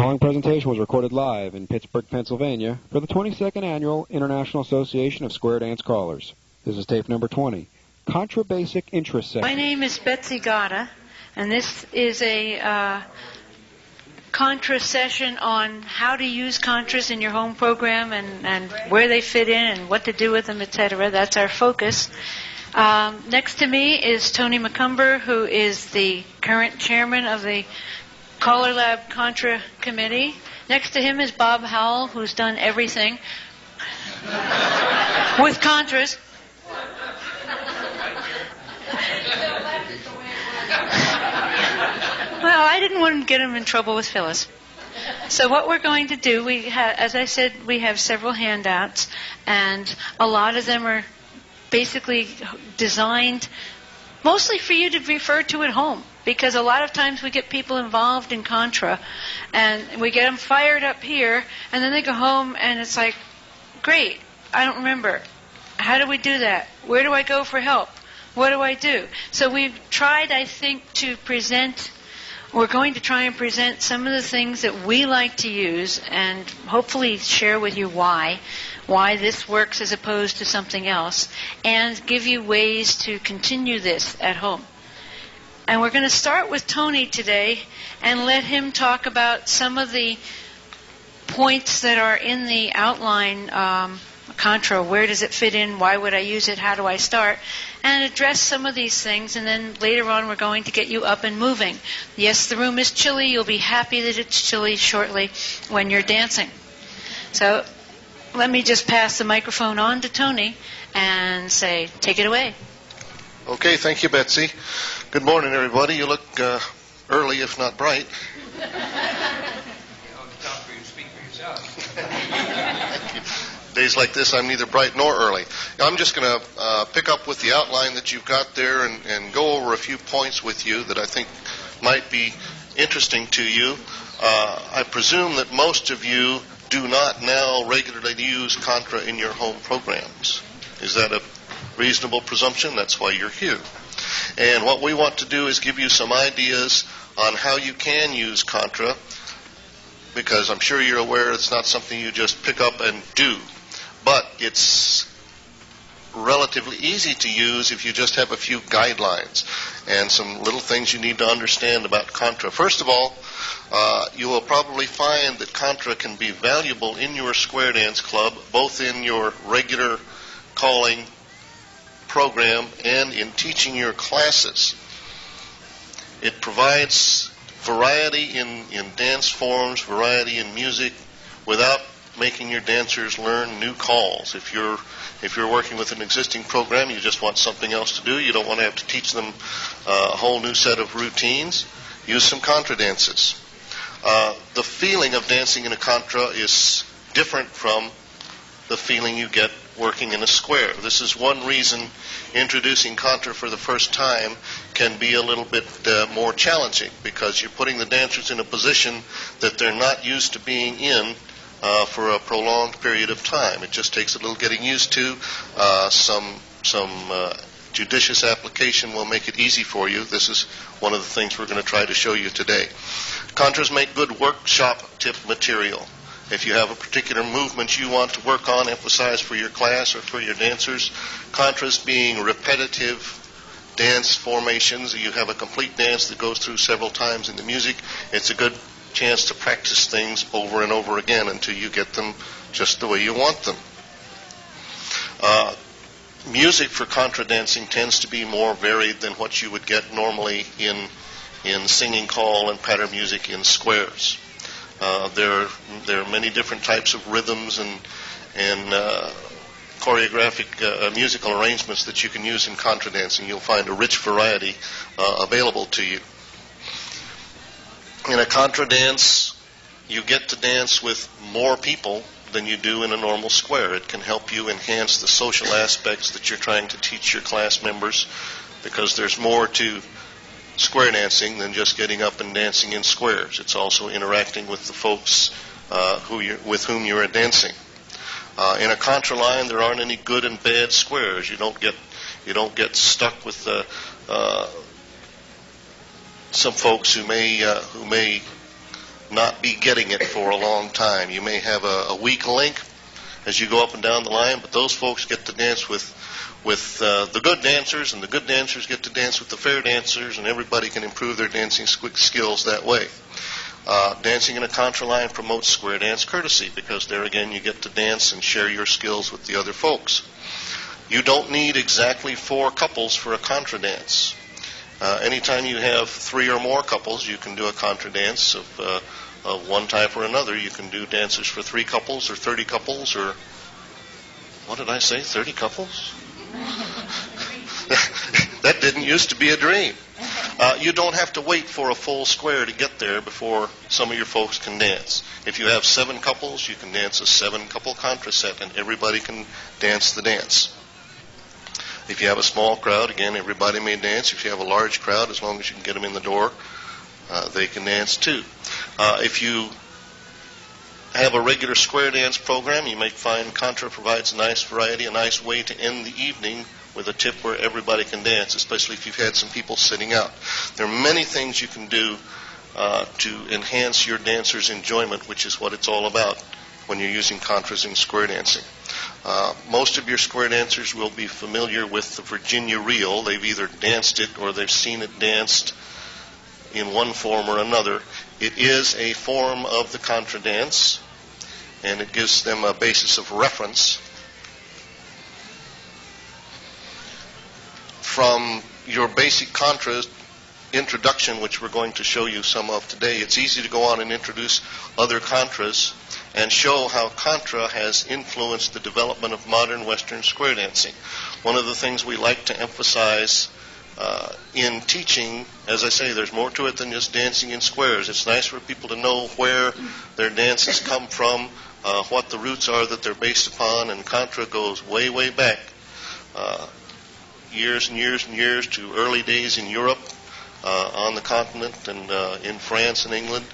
following presentation was recorded live in Pittsburgh, Pennsylvania for the 22nd Annual International Association of Square Dance Callers. This is tape number 20, Contra Basic Interest Section. My name is Betsy Gotta, and this is a Contra session on how to use Contras in your home program and where they fit in and what to do with them, etc. That's our focus. Next to me is Tony McUmber, who is the current chairman of the CALLERLAB Contra committee. Next to him is Bob Howell, who's done everything with Contras. Well, I didn't want to get him in trouble with Phyllis. So what we're going to do, as I said, we have several handouts, and a lot of them are basically designed mostly for you to refer to at home, because a lot of times we get people involved in Contra, and we get them fired up here, and then they go home, and it's like, great, I don't remember. How do we do that? Where do I go for help? What do I do? So we've tried, I think, we're going to try and present some of the things that we like to use and hopefully share with you why this works as opposed to something else, and give you ways to continue this at home. And we're going to start with Tony today and let him talk about some of the points that are in the outline Contra. Where does it fit in? Why would I use it? How do I start? And address some of these things, and then later on we're going to get you up and moving. Yes, the room is chilly. You'll be happy that it's chilly shortly when you're dancing. So let me just pass the microphone on to Tony and say, take it away. Okay, thank you, Betsy. Good morning, everybody. You look early, if not bright. Days like this, I'm neither bright nor early. I'm just going to pick up with the outline that you've got there and go over a few points with you that I think might be interesting to you. I presume that most of you do not now regularly use Contra in your home programs. Is that a reasonable presumption? That's why you're here. And what we want to do is give you some ideas on how you can use Contra, because I'm sure you're aware it's not something you just pick up and do. But it's relatively easy to use if you just have a few guidelines and some little things you need to understand about Contra. First of all, you will probably find that Contra can be valuable in your square dance club, both in your regular calling program and in teaching your classes. It provides variety in dance forms, variety in music, without making your dancers learn new calls. If you're working with an existing program, you just want something else to do, you don't want to have to teach them a whole new set of routines, use some Contra dances. The feeling of dancing in a Contra is different from the feeling you get working in a square. This is one reason introducing Contra for the first time can be a little bit more challenging, because you're putting the dancers in a position that they're not used to being in for a prolonged period of time. It just takes a little getting used to. Some judicious application will make it easy for you. This is one of the things we're going to try to show you today. Contras make good workshop tip material. If you have a particular movement you want to work on, emphasize for your class or for your dancers, Contras being repetitive dance formations, you have a complete dance that goes through several times in the music, it's a good chance to practice things over and over again until you get them just the way you want them. Music for Contra dancing tends to be more varied than what you would get normally in singing call and pattern music in squares. There are many different types of rhythms and choreographic musical arrangements that you can use in Contra dancing. You'll find a rich variety available to you. In a Contra dance, you get to dance with more people than you do in a normal square. It can help you enhance the social aspects that you're trying to teach your class members, because there's more to square dancing than just getting up and dancing in squares. It's also interacting with the folks with whom you are dancing. In a Contra line, there aren't any good and bad squares. You don't get stuck with some folks who may not be getting it for a long time. You may have a weak link as you go up and down the line, but those folks get to dance with the good dancers, and the good dancers get to dance with the fair dancers, and everybody can improve their dancing skills that way. Dancing in a contra line promotes square dance courtesy, because there again you get to dance and share your skills with the other folks. You don't need exactly 4 couples for a contra dance. Anytime you have 3 or more couples, you can do a contra dance of one type or another. You can do dances for 3 couples or 30 couples, or what did I say, 30 couples? That didn't used to be a dream. You don't have to wait for a full square to get there before some of your folks can dance. If you have 7 couples, you can dance a 7-couple contra set, and everybody can dance the dance. If you have a small crowd, again, everybody may dance. If you have a large crowd, as long as you can get them in the door, they can dance too. If you have a regular square dance program, you might find contra provides a nice variety, a nice way to end the evening with a tip where everybody can dance, especially if you've had some people sitting out. There are many things you can do to enhance your dancer's enjoyment, which is what it's all about when you're using contras in square dancing. Most of your square dancers will be familiar with the Virginia reel. They've either danced it or they've seen it danced in one form or another. It is a form of the contra dance, and it gives them a basis of reference. From your basic contra introduction, which we're going to show you some of today, it's easy to go on and introduce other contras and show how contra has influenced the development of modern Western square dancing. One of the things we like to emphasize in teaching, as I say, there's more to it than just dancing in squares. It's nice for people to know where their dances come from, what the roots are that they're based upon, and contra goes way, way back. Years and years and years to early days in Europe, on the continent, and in France and England.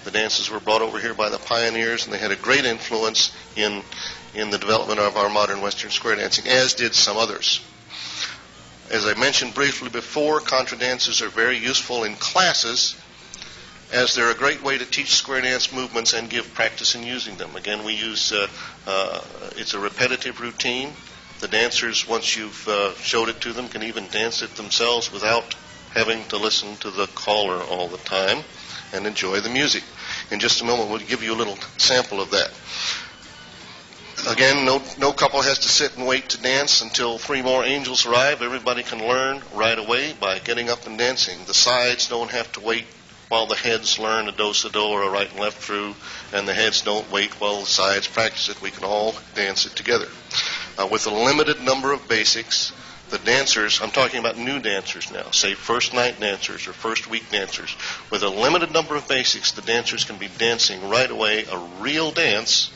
The dances were brought over here by the pioneers, and they had a great influence in the development of our modern Western square dancing, as did some others. As I mentioned briefly before, contra dances are very useful in classes, as they're a great way to teach square dance movements and give practice in using them. Again, we use, it's a repetitive routine. The dancers, once you've showed it to them, can even dance it themselves without having to listen to the caller all the time and enjoy the music. In just a moment, we'll give you a little sample of that. Again, no couple has to sit and wait to dance until 3 more angels arrive. Everybody can learn right away by getting up and dancing. The sides don't have to wait while the heads learn a do-sa-do or a right and left through, and the heads don't wait while the sides practice it. We can all dance it together. With a limited number of basics, the dancers, I'm talking about new dancers now, say first night dancers or first week dancers. With a limited number of basics, the dancers can be dancing right away a real dance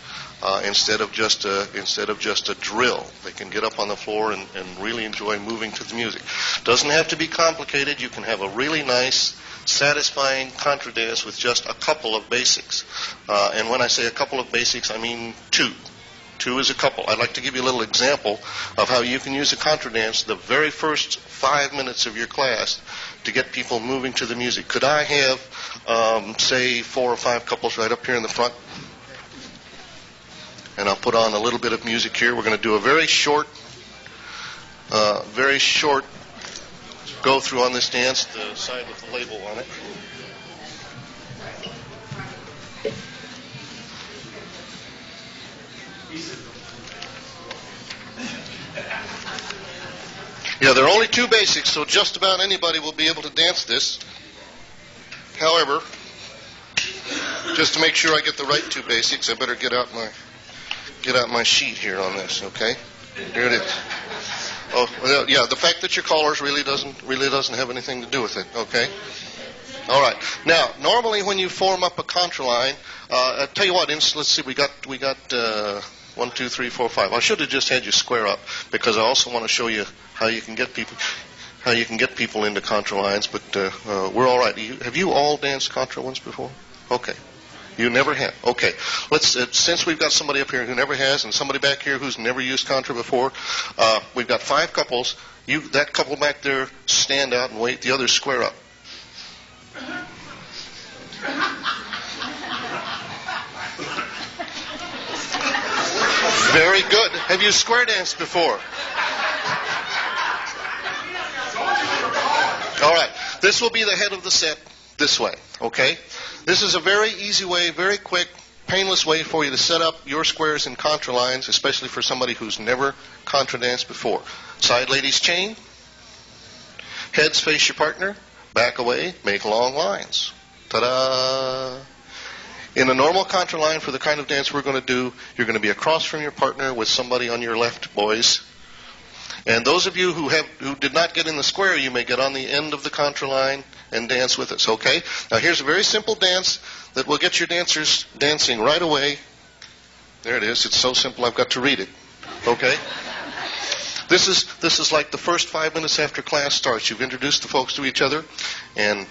instead of just a drill. They can get up on the floor and really enjoy moving to the music. Doesn't have to be complicated. You can have a really nice, satisfying contra dance with just a couple of basics. And when I say a couple of basics, I mean 2. 2 is a couple. I'd like to give you a little example of how you can use a contra dance the very first 5 minutes of your class to get people moving to the music. Could I have, say, 4 or 5 couples right up here in the front? And I'll put on a little bit of music here. We're going to do a very short go through on this dance, the side with the label on it. Yeah, there are only 2 basics, so just about anybody will be able to dance this. However, just to make sure I get the right 2 basics, I better get out my sheet here on this. Okay, here it is. Oh, well, yeah, the fact that your callers really doesn't have anything to do with it. Okay. All right. Now, normally when you form up a contra line, I'll tell you what. Let's see. We got 1, 2, 3, 4, 5. I should have just had you square up, because I also want to show you how you can get people into contra lines. But we're all right. Have you all danced contra once before? Okay. You never have. Okay. Let's since we've got somebody up here who never has, and somebody back here who's never used contra before, we've got 5 couples. That couple back there, stand out and wait. The others square up. Very good. Have you square danced before? All right. This will be the head of the set this way, okay? This is a very easy way, very quick, painless way for you to set up your squares in contra lines, especially for somebody who's never contra danced before. Side ladies chain. Heads face your partner. Back away. Make long lines. Ta-da! In a normal contra line for the kind of dance we're going to do, you're going to be across from your partner with somebody on your left, boys. And those of you who did not get in the square, you may get on the end of the contra line and dance with us, okay? Now here's a very simple dance that will get your dancers dancing right away. There it is. It's so simple I've got to read it, okay? This is like the first 5 minutes after class starts. You've introduced the folks to each other and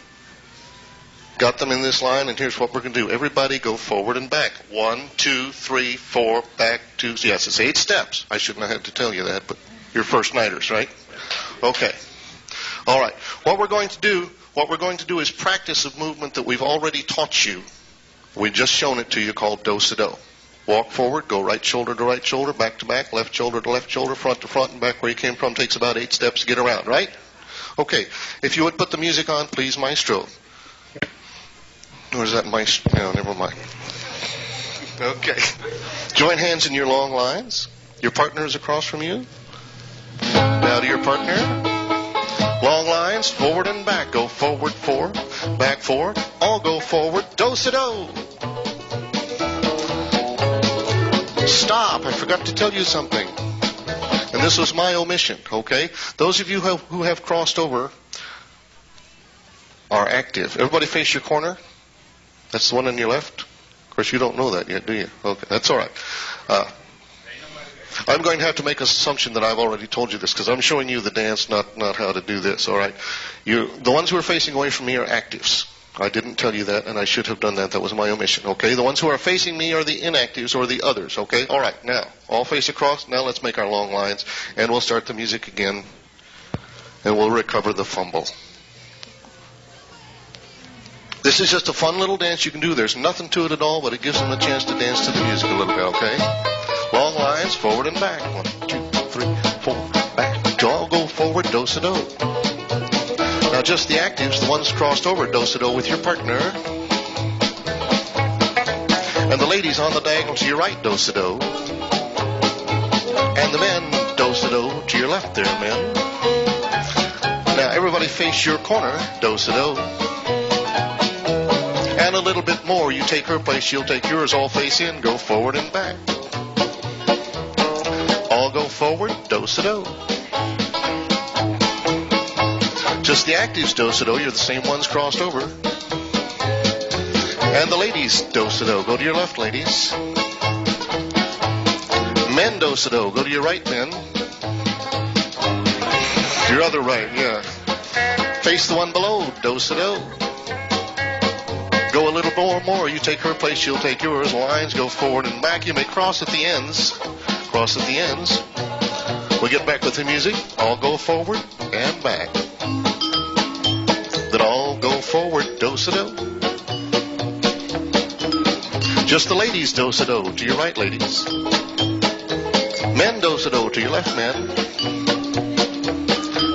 got them in this line, and here's what we're going to do. Everybody go forward and back. 1, 2, 3, 4, back, 2. Yes, it's 8 steps. I shouldn't have had to tell you that, but you're first nighters, right? Okay. All right. What we're going to do is practice a movement that we've already taught you. We've just shown it to you, called do-si-do. Walk forward, go right shoulder to right shoulder, back to back, left shoulder to left shoulder, front to front, and back where you came from. Takes about 8 steps to get around, right? Okay. If you would put the music on, please, maestro. Or is that maestro? No, never mind. Okay. Join hands in your long lines. Your partner is across from you. Now to your partner. Long lines, forward and back. Go forward 4, back 4. All go forward. Do-si-do. Stop. I forgot to tell you something. And this was my omission, okay? Those of you who have crossed over are active. Everybody face your corner. That's the one on your left. Of course, you don't know that yet, do you? Okay, that's all right. I'm going to have to make an assumption that I've already told you this, because I'm showing you the dance, not how to do this, all right? The ones who are facing away from me are actives. I didn't tell you that, and I should have done that. That was my omission, okay? The ones who are facing me are the inactives or the others, okay? All right, now, all face across. Now let's make our long lines, and we'll start the music again, and we'll recover the fumble. This is just a fun little dance you can do. There's nothing to it at all, but it gives them a chance to dance to the music a little bit, okay? Long lines, forward and back. 1, 2, 3, 4, back. All go forward, do-si-do. Now just the actives, the ones crossed over, do-si-do with your partner. And the ladies on the diagonal to your right, do-si-do. And the men, do-si-do to your left there, men. Now everybody face your corner, do-si-do. And a little bit more. You take her place, she'll take yours. All face in, go forward and back. All go forward, do-si-do. Just the actives, do-si-do. You're the same ones crossed over. And the ladies, do-si-do. Go to your left, ladies. Men, do-si-do. Go to your right, men. Your other right, yeah. Face the one below, do-si-do. Go a little more. You take her place, she'll take yours. Lines go forward and back. You may cross at the ends. Cross at the ends. We get back with the music. All go forward and back. Then all go forward, do-si-do. Just the ladies, do-si-do. To your right, ladies. Men, do-si-do. To your left, men.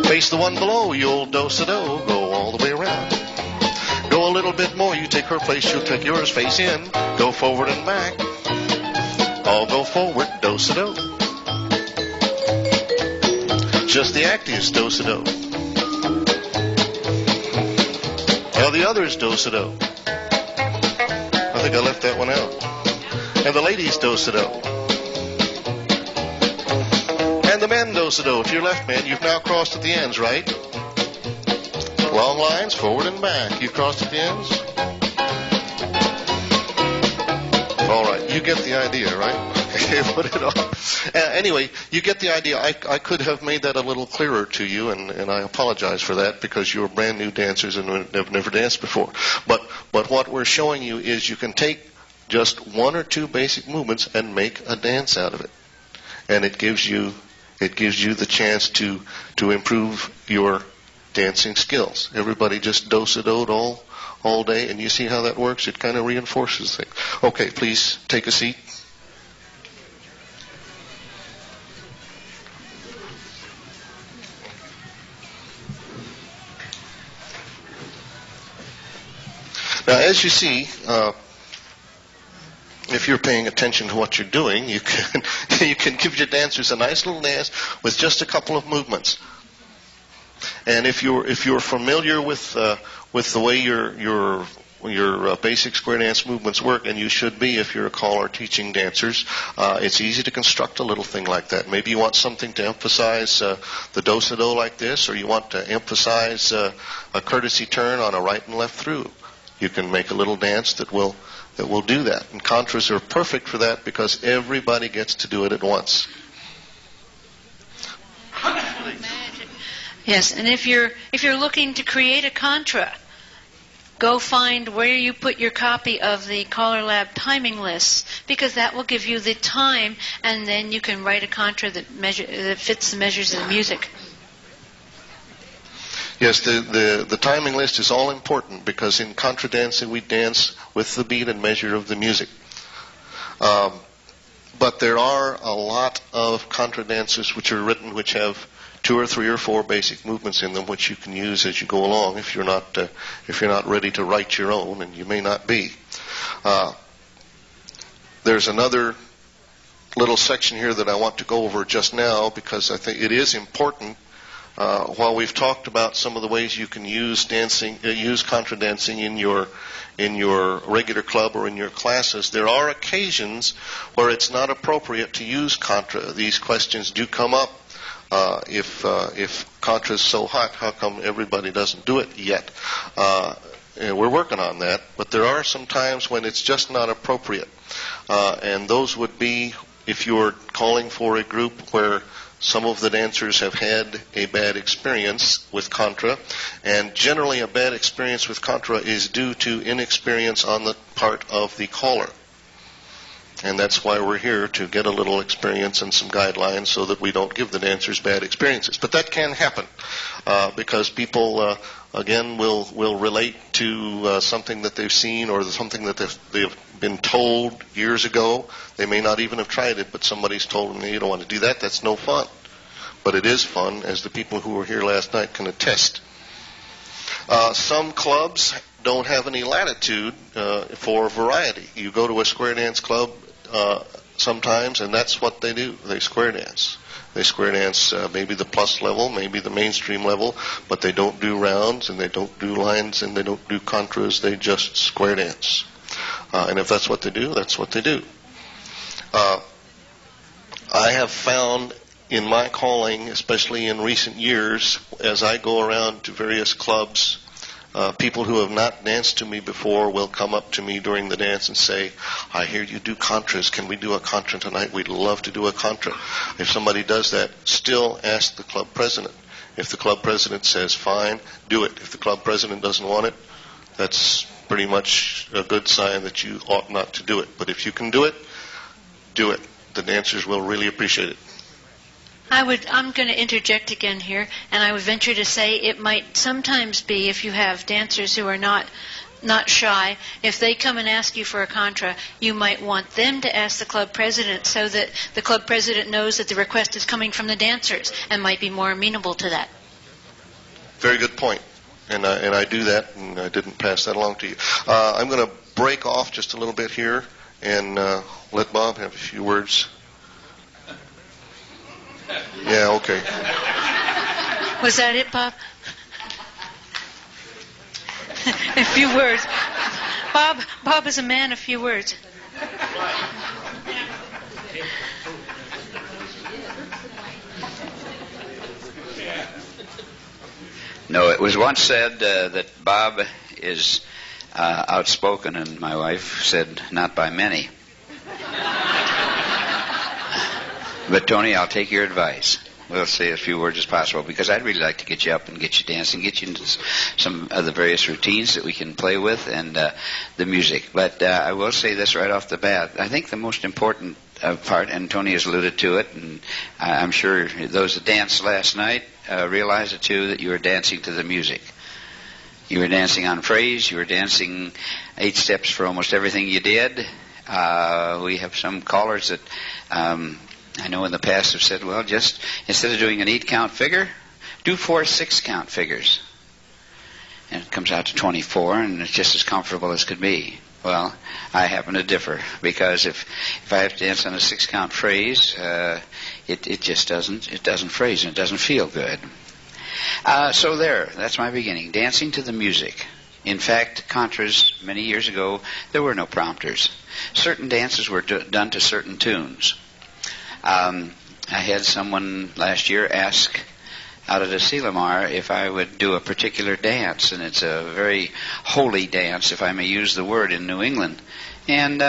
Face the one below. You'll do-si-do. Go all the way around. Go a little bit more. You take her place, she'll take yours. Face in. Go forward and back. All go forward, do-si-do. Just the actives, do-si-do. Now the others, do-si-do. I think I left that one out. And the ladies, do-si-do. And the men, do-si-do. To your left, man. You've now crossed at the ends, right? Long lines, forward and back. You crossed at the ends? All right, you get the idea, right? Put it on. Anyway, you get the idea. I could have made that a little clearer to you, and I apologize for that, because you're brand new dancers and have never danced before. But what we're showing you is you can take just 1 or 2 basic movements and make a dance out of it. And it gives you the chance to improve your dancing skills. Everybody just do-si-do'd all day, and you see how that works? It kind of reinforces things. Okay, please take a seat. Now, as you see, if you're paying attention to what you're doing, you can you can give your dancers a nice little dance with just a couple of movements. And if you're familiar with the way your basic square dance movements work, and you should be if you're a caller teaching dancers, it's easy to construct a little thing like that. Maybe you want something to emphasize the do-sa-do like this, or you want to emphasize a courtesy turn on a right and left through. You can make a little dance that will do that. And contras are perfect for that because everybody gets to do it at once. Yes, and if you're looking to create a contra, go find where you put your copy of the CALLERLAB timing lists, because that will give you the time, and then you can write a contra that fits the measures of the music. Yes, the timing list is all important because in contra dancing we dance with the beat and measure of the music. But there are a lot of contra dances which are written which have 2 or 3 or 4 basic movements in them, which you can use as you go along if you're not ready to write your own, and you may not be. There's another little section here that I want to go over just now because I think it is important. While we've talked about some of the ways you can use contra dancing in your regular club or in your classes, there are occasions where it's not appropriate to use contra. These questions do come up. If contra is so hot, how come everybody doesn't do it yet? And we're working on that, but there are some times when it's just not appropriate. And those would be if you're calling for a group where some of the dancers have had a bad experience with contra, and generally a bad experience with contra is due to inexperience on the part of the caller. And that's why we're here, to get a little experience and some guidelines so that we don't give the dancers bad experiences. But that can happen because people, again, will relate to something that they've seen or something that they've been told years ago. They may not even have tried it, but somebody's told them, you don't want to do that. That's no fun. But it is fun, as the people who were here last night can attest. Some clubs don't have any latitude for variety. You go to a square dance club sometimes, and that's what they do. They square dance. They square dance maybe the plus level, maybe the mainstream level, but they don't do rounds, and they don't do lines, and they don't do contras. They just square dance. And if that's what they do, that's what they do. I have found in my calling, especially in recent years, as I go around to various clubs, people who have not danced to me before will come up to me during the dance and say, I hear you do contras. Can we do a contra tonight? We'd love to do a contra. If somebody does that, still ask the club president. If the club president says, fine, do it. If the club president doesn't want it, that's pretty much a good sign that you ought not to do it. But if you can do it, do it. The dancers will really appreciate it. I'm going to interject again here, and I would venture to say it might sometimes be, if you have dancers who are not shy, if they come and ask you for a contra, you might want them to ask the club president so that the club president knows that the request is coming from the dancers and might be more amenable to that. Very good point. And I do that, and I didn't pass that along to you. I'm going to break off just a little bit here and let Bob have a few words. Yeah, okay. Was that it, Bob? A few words. Bob is a man of few words. No, it was once said that Bob is outspoken, and my wife said not by many. But, Tony, I'll take your advice. We'll say as few words as possible, because I'd really like to get you up and get you dancing, get you into some of the various routines that we can play with and the music. But I will say this right off the bat. I think the most important part, and Tony has alluded to it, and I'm sure those that danced last night realize it too, that you were dancing to the music. You were dancing on phrase. You were dancing 8 steps for almost everything you did. We have some callers that I know in the past have said, well, just instead of doing an 8-count figure, do 4 6-count figures. and it comes out to 24, and it's just as comfortable as could be. Well, I happen to differ, because if I have to dance on a 6-count phrase, it just doesn't phrase, and it doesn't feel good. So that's my beginning, dancing to the music. In fact, Contras, many years ago, there were no prompters. Certain dances were done to certain tunes. I had someone last year ask out at a Selamar if I would do a particular dance, and it's a very holy dance, if I may use the word, in New England. And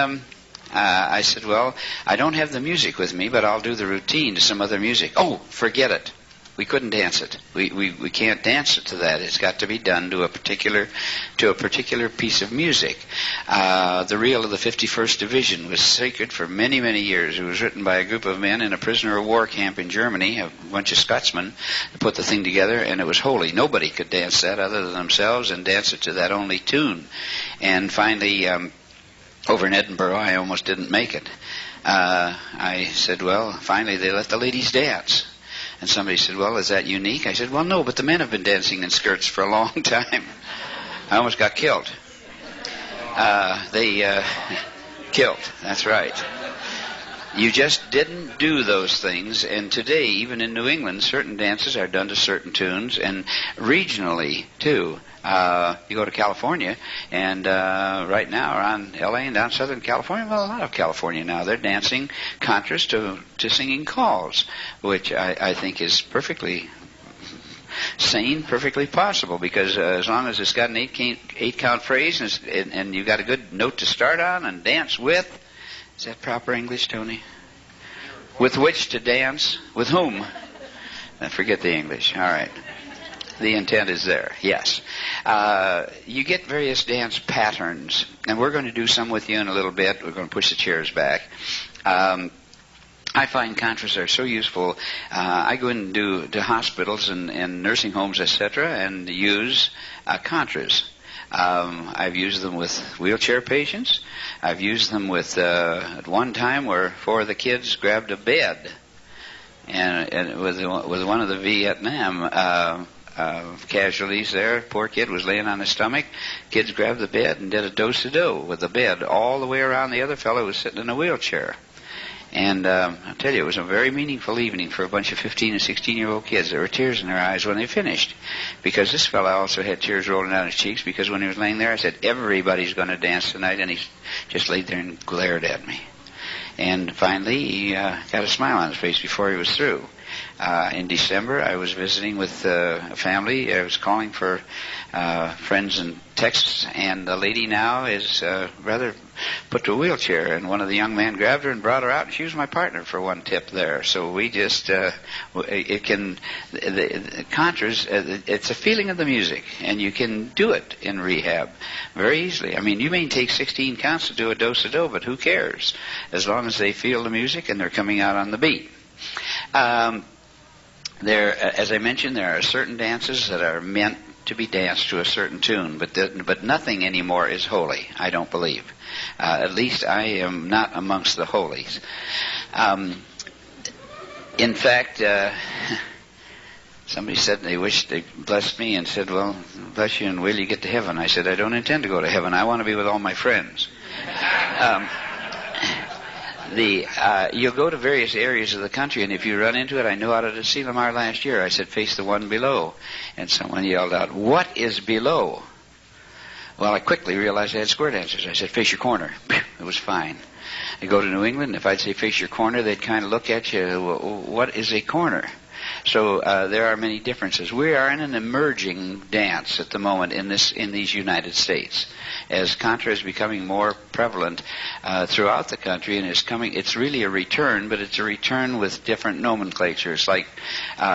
I said, well, I don't have the music with me, but I'll do the routine to some other music. Oh, forget it. We couldn't dance it. We can't dance it to that. It's got to be done to a particular piece of music. The reel of the 51st Division was sacred for many, many years. It was written by a group of men in a prisoner of war camp in Germany, a bunch of Scotsmen, to put the thing together, and it was holy. Nobody could dance that other than themselves, and dance it to that only tune. And finally, over in Edinburgh, I almost didn't make it. I said, well, finally they let the ladies dance. And somebody said, well, is that unique? I said, well, no, but the men have been dancing in skirts for a long time. I almost got killed. They killed, that's right. You just didn't do those things, and today, even in New England, certain dances are done to certain tunes, and regionally, too. You go to California, and right now around L.A. and down Southern California, well, a lot of California now, they're dancing contras to singing calls, which I think is perfectly sane, perfectly possible, because as long as it's got an 8-count phrase and you've got a good note to start on and dance with. Is that proper English, Tony? With which to dance? With whom? I forget the English. All right. The intent is there, yes. You get various dance patterns, and we're going to do some with you in a little bit. We're going to push the chairs back. I find contras are so useful. I go into hospitals and nursing homes, etc., and use contras. I've used them with wheelchair patients. I've used them with, at one time, where 4 of the kids grabbed a bed. And with one of the Vietnam casualties there, poor kid was laying on his stomach. Kids grabbed the bed and did a do-si-do with the bed all the way around the other fellow who was sitting in a wheelchair. And I'll tell you, it was a very meaningful evening for a bunch of 15 and 16-year-old kids. There were tears in their eyes when they finished, because this fellow also had tears rolling down his cheeks, because when he was laying there, I said, everybody's going to dance tonight, and he just laid there and glared at me. And finally, he got a smile on his face before he was through. In December, I was visiting with a family. I was calling for friends in Texas, and the lady now is rather put to a wheelchair, and one of the young men grabbed her and brought her out, and she was my partner for one tip there. So we just, the contras, it's a feeling of the music, and you can do it in rehab very easily. I mean, you may take 16 counts to do a do-si-do, but who cares? As long as they feel the music and they're coming out on the beat. As I mentioned, there are certain dances that are meant to be danced to a certain tune, but nothing anymore is holy, I don't believe. At least I am not amongst the holies. In fact, somebody said they wished they blessed me and said, well, bless you and will you get to heaven? I said, I don't intend to go to heaven. I want to be with all my friends. You'll go to various areas of the country, and if you run into it, I know out at the Selamar last year, I said, face the one below. And someone yelled out, what is below? Well, I quickly realized I had square dancers. I said, face your corner. It was fine. I go to New England, if I'd say face your corner, they'd kind of look at you, what is a corner? So there are many differences. We are in an emerging dance at the moment in these United States, as Contra is becoming more prevalent throughout the country, and it's really a return, but it's a return with different nomenclatures. Like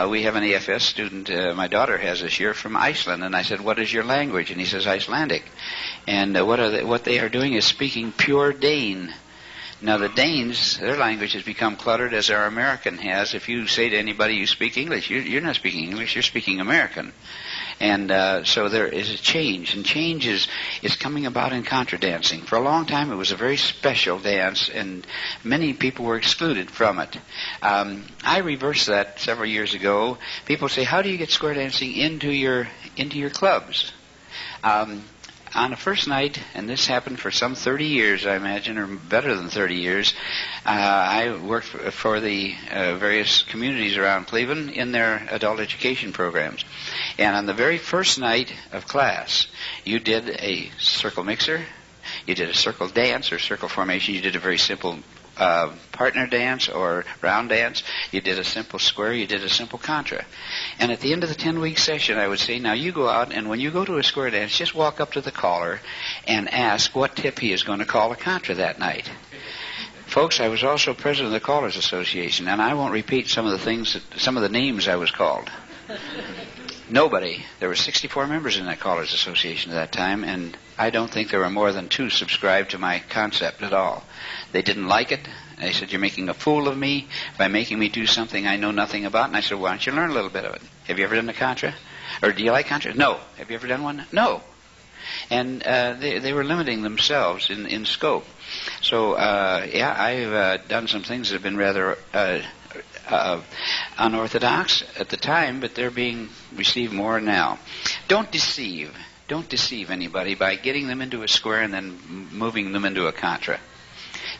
we have an AFS student my daughter has this year from Iceland, and I said, what is your language? And he says, Icelandic. And what they are doing is speaking pure Dane. Now, the Danes, their language has become cluttered as our American has. If you say to anybody you speak English, you're not speaking English, you're speaking American. And so there is a change, and change is coming about in contra dancing. For a long time, it was a very special dance, and many people were excluded from it. I reversed that several years ago. People say, how do you get square dancing into your clubs? On the first night, and this happened for some 30 years, I imagine, or better than 30 years, I worked for the various communities around Cleveland in their adult education programs. And on the very first night of class, you did a circle mixer, you did a circle dance or circle formation, you did a very simple partner dance or round dance, you did a simple square, you did a simple contra. And at the end of the 10-week session, I would say, now you go out, and when you go to a square dance, just walk up to the caller and ask what tip he is going to call a contra that night. Folks, I was also president of the Callers Association, and I won't repeat some of the names I was called. Nobody. There were 64 members in that Callers Association at that time, and I don't think there were more than 2 subscribed to my concept at all. They didn't like it. They said, you're making a fool of me by making me do something I know nothing about. And I said, why don't you learn a little bit of it? Have you ever done a contra? Or do you like contra? No. Have you ever done one? No. And they were limiting themselves in scope. So, I've done some things that have been rather unorthodox at the time, but they're being received more now. Don't deceive. Don't deceive anybody by getting them into a square and then moving them into a contra.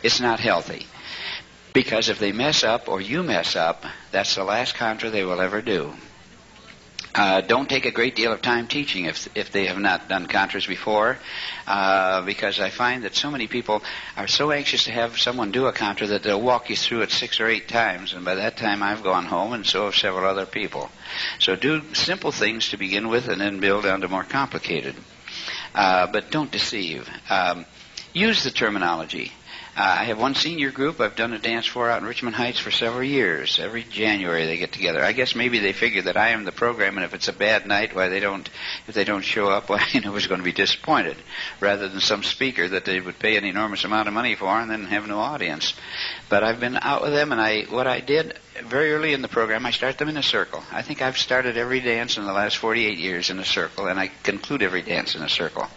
It's not healthy. Because if they mess up or you mess up, that's the last contra they will ever do. Don't take a great deal of time teaching if they have not done contras before, because I find that so many people are so anxious to have someone do a contra that they'll walk you through it 6 or 8 times, and by that time I've gone home, and so have several other people. So do simple things to begin with and then build on to more complicated. But don't deceive. Use the terminology. I have one senior group I've done a dance for out in Richmond Heights for several years. Every January they get together. I guess maybe they figure that I am the program, and if it's a bad night, if they don't show up, was going to be disappointed, rather than some speaker that they would pay an enormous amount of money for and then have no audience. But I've been out with them, and what I did very early in the program, I start them in a circle. I think I've started every dance in the last 48 years in a circle, and I conclude every dance in a circle.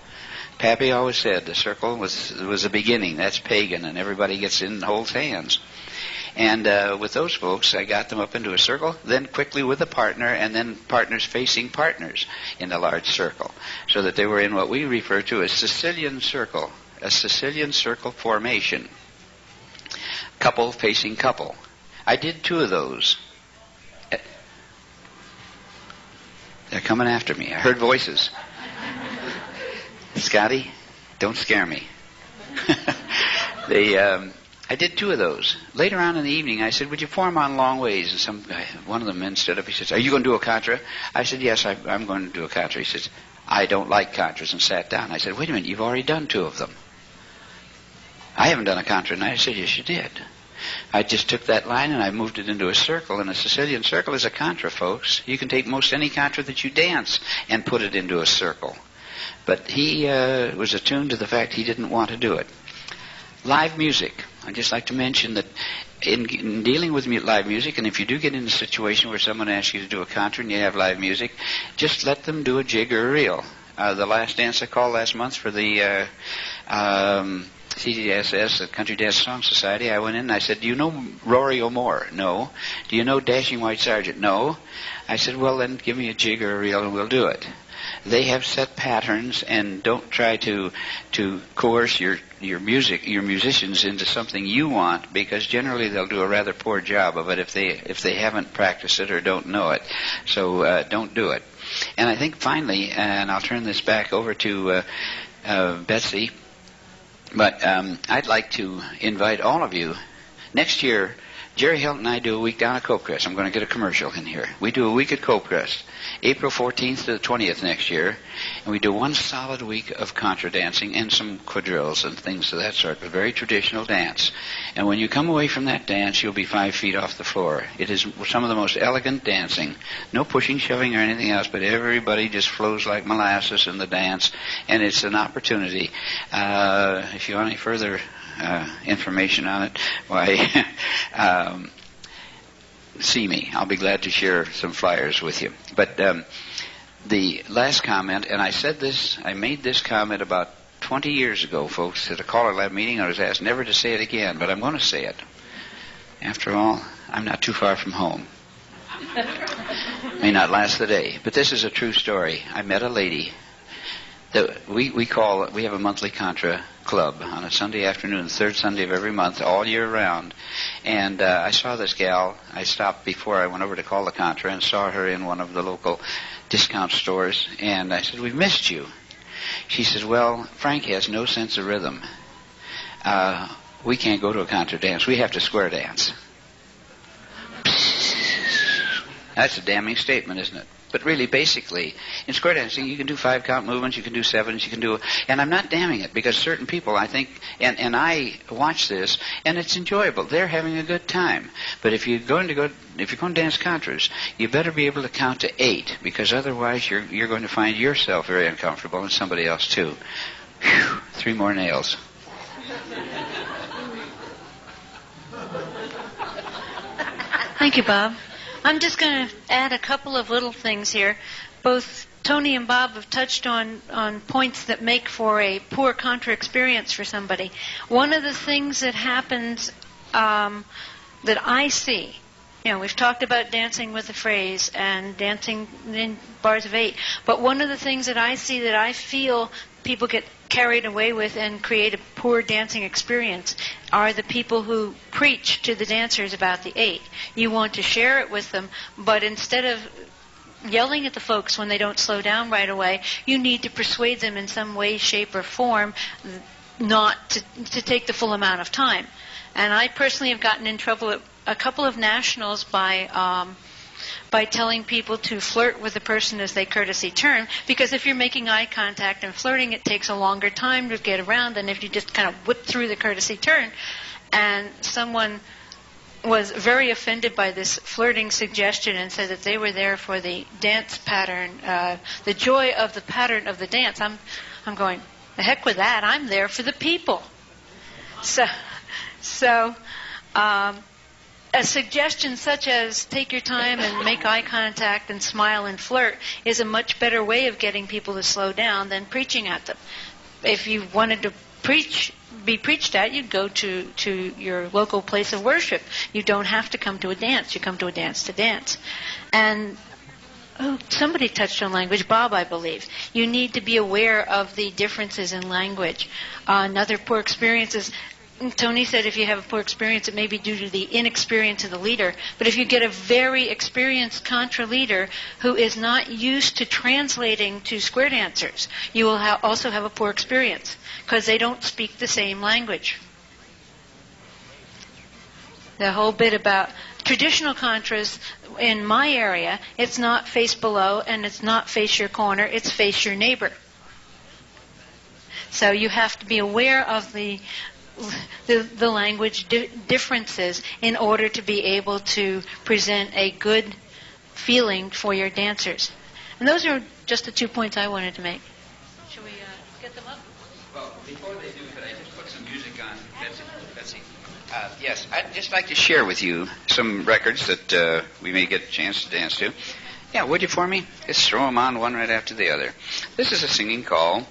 Pappy always said the circle was a beginning. That's pagan, and everybody gets in and holds hands. And with those folks, I got them up into a circle, then quickly with a partner, and then partners facing partners in a large circle, so that they were in what we refer to as Sicilian circle, a Sicilian circle formation. Couple facing couple. I did 2 of those. They're coming after me. I heard voices. Scotty, don't scare me. I did 2 of those. Later on in the evening, I said, would you form on long ways? And one of the men stood up. He says, are you going to do a contra? I said, yes, I'm going to do a contra. He says, I don't like contras, and sat down. I said, wait a minute, you've already done 2 of them. I haven't done a contra tonight. I said, yes, you did. I just took that line and I moved it into a circle, and a Sicilian circle is a contra, folks. You can take most any contra that you dance and put it into a circle. But he was attuned to the fact he didn't want to do it. Live music. I'd just like to mention that in dealing with live music, and if you do get in a situation where someone asks you to do a contra and you have live music, just let them do a jig or a reel. The last dance I called last month for the CDSS, the Country Dance Song Society, I went in and I said, do you know Rory O'More? No. Do you know Dashing White Sergeant? No. I said, well, then give me a jig or a reel and we'll do it. They have set patterns, and don't try to coerce your musicians into something you want, because generally they'll do a rather poor job of it if they haven't practiced it or don't know it. So don't do it. And I think finally, and I'll turn this back over to Betsy, but I'd like to invite all of you. Next year, Jerry Hilton and I do a week down at Copecrest. I'm going to get a commercial in here. We do a week at Copecrest, April 14th to the 20th next year, and we do one solid week of contra dancing and some quadrilles and things of that sort, a very traditional dance. And when you come away from that dance, you'll be 5 feet off the floor. It is some of the most elegant dancing. No pushing, shoving, or anything else, but everybody just flows like molasses in the dance, and it's an opportunity. If you want any further information on it, why, see me. I'll be glad to share some flyers with you. But the last comment, and I made this comment about 20 years ago, folks, at a CALLERLAB meeting. I was asked never to say it again, but I'm going to say it. After all, I'm not too far from home. May not last the day, but this is a true story. I met a lady We have a monthly Contra club on a Sunday afternoon, the third Sunday of every month, all year round. And I saw this gal. I stopped before I went over to call the Contra and saw her in one of the local discount stores. And I said, "We've missed you." She says, "Well, Frank has no sense of rhythm. We can't go to a Contra dance. We have to square dance." That's a damning statement, isn't it? But really, basically, in square dancing, you can do 5-count movements, you can do 7s, you can do... And I'm not damning it, because certain people, I think... And I watch this, and it's enjoyable. They're having a good time. But if you're going to dance Contras, you better be able to count to 8, because otherwise you're going to find yourself very uncomfortable, and somebody else too. Whew, 3 more nails. Thank you, Bob. I'm just going to add a couple of little things here. Both Tony and Bob have touched on points that make for a poor Contra experience for somebody. One of the things that happens that I see, we've talked about dancing with the phrase and dancing in bars of 8, but one of the things that I see that I feel people get carried away with and create a poor dancing experience are the people who preach to the dancers about the 8. You want to share it with them, but instead of yelling at the folks when they don't slow down right away, you need to persuade them in some way, shape, or form not to take the full amount of time. And I personally have gotten in trouble at a couple of nationals by telling people to flirt with the person as they courtesy turn, because if you're making eye contact and flirting, it takes a longer time to get around than if you just kind of whip through the courtesy turn. And someone was very offended by this flirting suggestion and said that they were there for the dance pattern, the joy of the pattern of the dance. I'm going, the heck with that. I'm there for the people. So a suggestion such as take your time and make eye contact and smile and flirt is a much better way of getting people to slow down than preaching at them. If you wanted to be preached at, you'd go to your local place of worship. You don't have to come to a dance. You come to a dance to dance. And somebody touched on language, Bob, I believe. You need to be aware of the differences in language. Another poor experience is, Tony said if you have a poor experience, it may be due to the inexperience of the leader. But if you get a very experienced Contra leader who is not used to translating to square dancers, you will also have a poor experience because they don't speak the same language. The whole bit about traditional Contras in my area, it's not face below and it's not face your corner, it's face your neighbor. So you have to be aware of the language differences in order to be able to present a good feeling for your dancers. And those are just the 2 points I wanted to make. Should we get them up? Well, before they do, could I just put some music on, Betsy? Yes, I'd just like to share with you some records that we may get a chance to dance to. Yeah, would you for me? Just throw them on one right after the other. This is a singing call,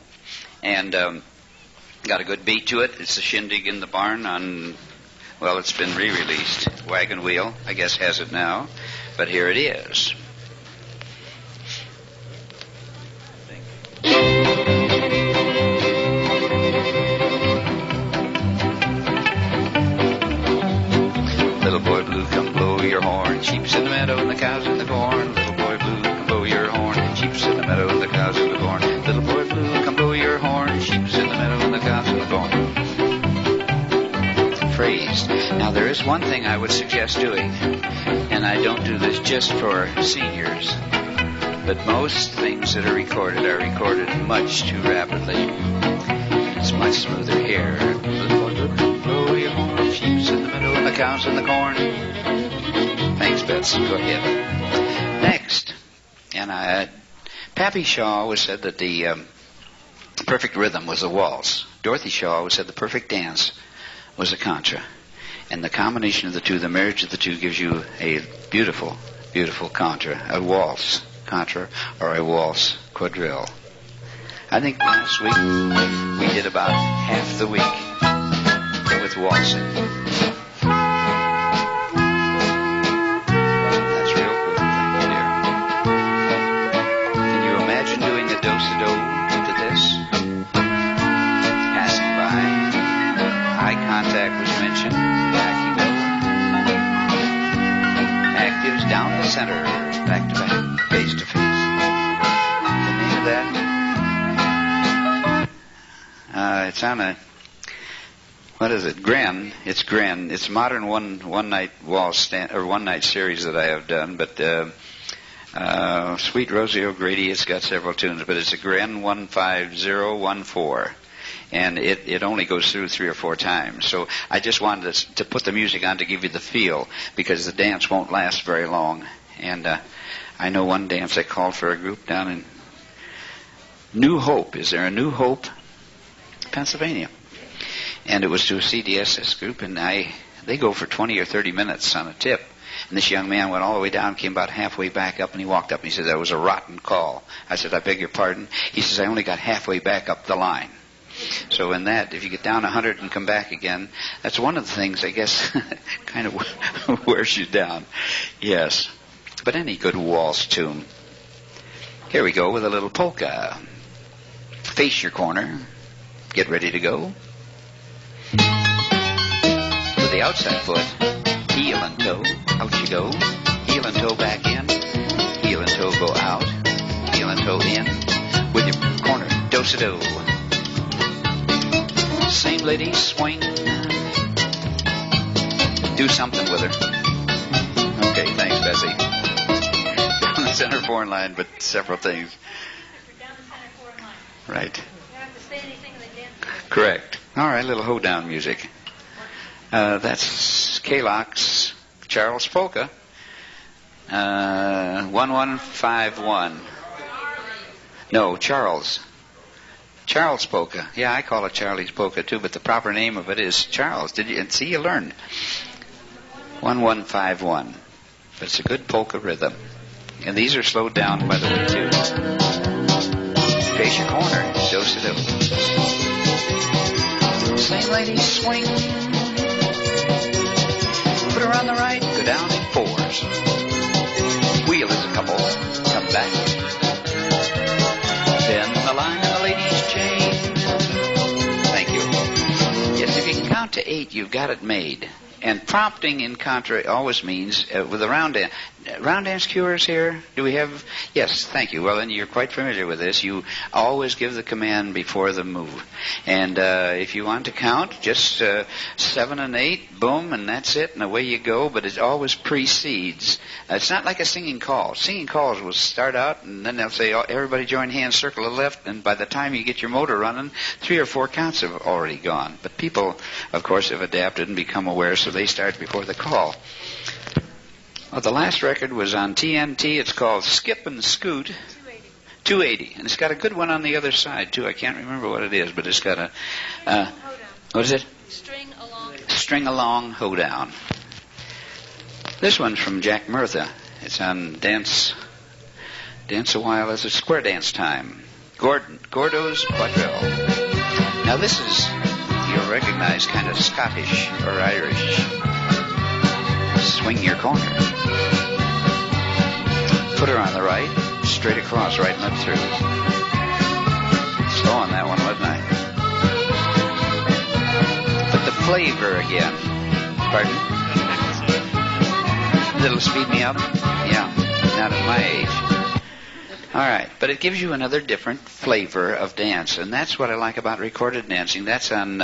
and got a good beat to it. It's a shindig in the barn on, well, it's been re-released. Wagon Wheel, I guess, has it now. But here it is. Little boy blue, come blow your horn. Sheep's in the meadow and the cows in the corn. Little boy blue, come blow your horn. Sheep's in the meadow and the cows in the corn. Little boy blue, come blow your horn. Sheep's in the meadow and the cows in the corn. Phrased. Now there is one thing I would suggest doing, and I don't do this just for seniors, but most things that are recorded much too rapidly. It's much smoother here. Little boy blue, come blow your horn. Sheep's in the meadow and the cows in the corn. Thanks, Betsy. Go ahead. Next. And Pappy Shaw always said that the perfect rhythm was a waltz. Dorothy Shaw always said the perfect dance was a Contra. And the combination of the two, the marriage of the two, gives you a beautiful, beautiful Contra. A waltz Contra or a waltz quadrille. I think last week we did about half the week with waltzing. That's real good. Thank you, dear. Can you imagine doing a do-si-do to this? action. Back you go. Actives down the center. Back to back. Face to face. The name of that? It's on a... What is it? Gren. It's Gren. It's a modern one night series that I have done, but Sweet Rosie O'Grady, it's got several tunes, but it's a Gren 15014. And it only goes through 3 or 4 times. So I just wanted to put the music on to give you the feel, because the dance won't last very long. And I know one dance I called for a group down in New Hope. Is there a New Hope? Pennsylvania. And it was to a CDSS group, and they go for 20 or 30 minutes on a tip. And this young man went all the way down, came about halfway back up, and he walked up and he said, "That was a rotten call." I said, "I beg your pardon?" He says, "I only got halfway back up the line." So in that, if you get down 100 and come back again, that's one of the things, I guess, kind of wears you down. Yes. But any good waltz tune. Here we go with a little polka. Face your corner. Get ready to go. With the outside foot, heel and toe, out you go. Heel and toe back in. Heel and toe go out. Heel and toe in. With your corner, do-si-do. Same lady, swing. Do something with her. Okay, thanks, Bessie. Down the center foreign line, but several things. Down the center foreign line. Right. You have to say anything in the dance. Correct. All right, little hoedown music. That's Kalok's Charles Polka. 1151. No, Charles. Charles Polka. Yeah, I call it Charlie's Polka too, but the proper name of it is Charles. Did you? And see, you learned. 1151. But it's a good polka rhythm. And these are slowed down, by the way, too. Face your corner. Do-si-do. Same lady, swing. Put her on the right. Go down in 4s. Wheel is a couple. Come back. Then the line and the ladies change. Thank you. Yes, if you can count to 8, you've got it made. And prompting in Contra always means, with the round dance cuers here, do we have? Yes, thank you. Well, then you're quite familiar with this. You always give the command before the move. And if you want to count, just 7 and 8, boom, and that's it, and away you go. But it always precedes. It's not like a singing call. Singing calls will start out, and then they'll say, everybody join hands, circle to the left, and by the time you get your motor running, 3 or 4 counts have already gone. But people, of course, have adapted and become aware, so they start before the call. Well, the last record was on TNT. It's called Skip and Scoot. 280. And it's got a good one on the other side, too. I can't remember what it is, but it's got a... what is it? String along. String along hoedown. This one's from Jack Murtha. It's on Dance a While as a Square Dance Time. Gordo's Quadrille. Now this is, you'll recognize, kind of Scottish or Irish. Swing your corner. Put her on the right, straight across, right and up through. Slow on that one, wasn't I? But the flavor again. Pardon? That'll speed me up? Yeah, not at my age. All right, but it gives you another different flavor of dance, and that's what I like about recorded dancing. That's on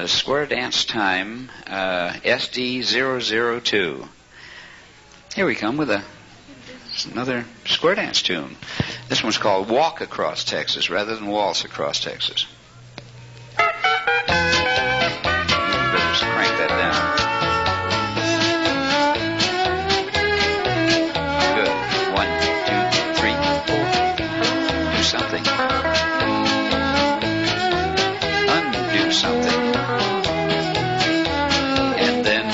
Square Dance Time, SD002. Here we come with another square dance tune. This one's called Walk Across Texas rather than Waltz Across Texas. You better crank that down. Good. 1, 2, 3, 4. Do something. Undo something. And then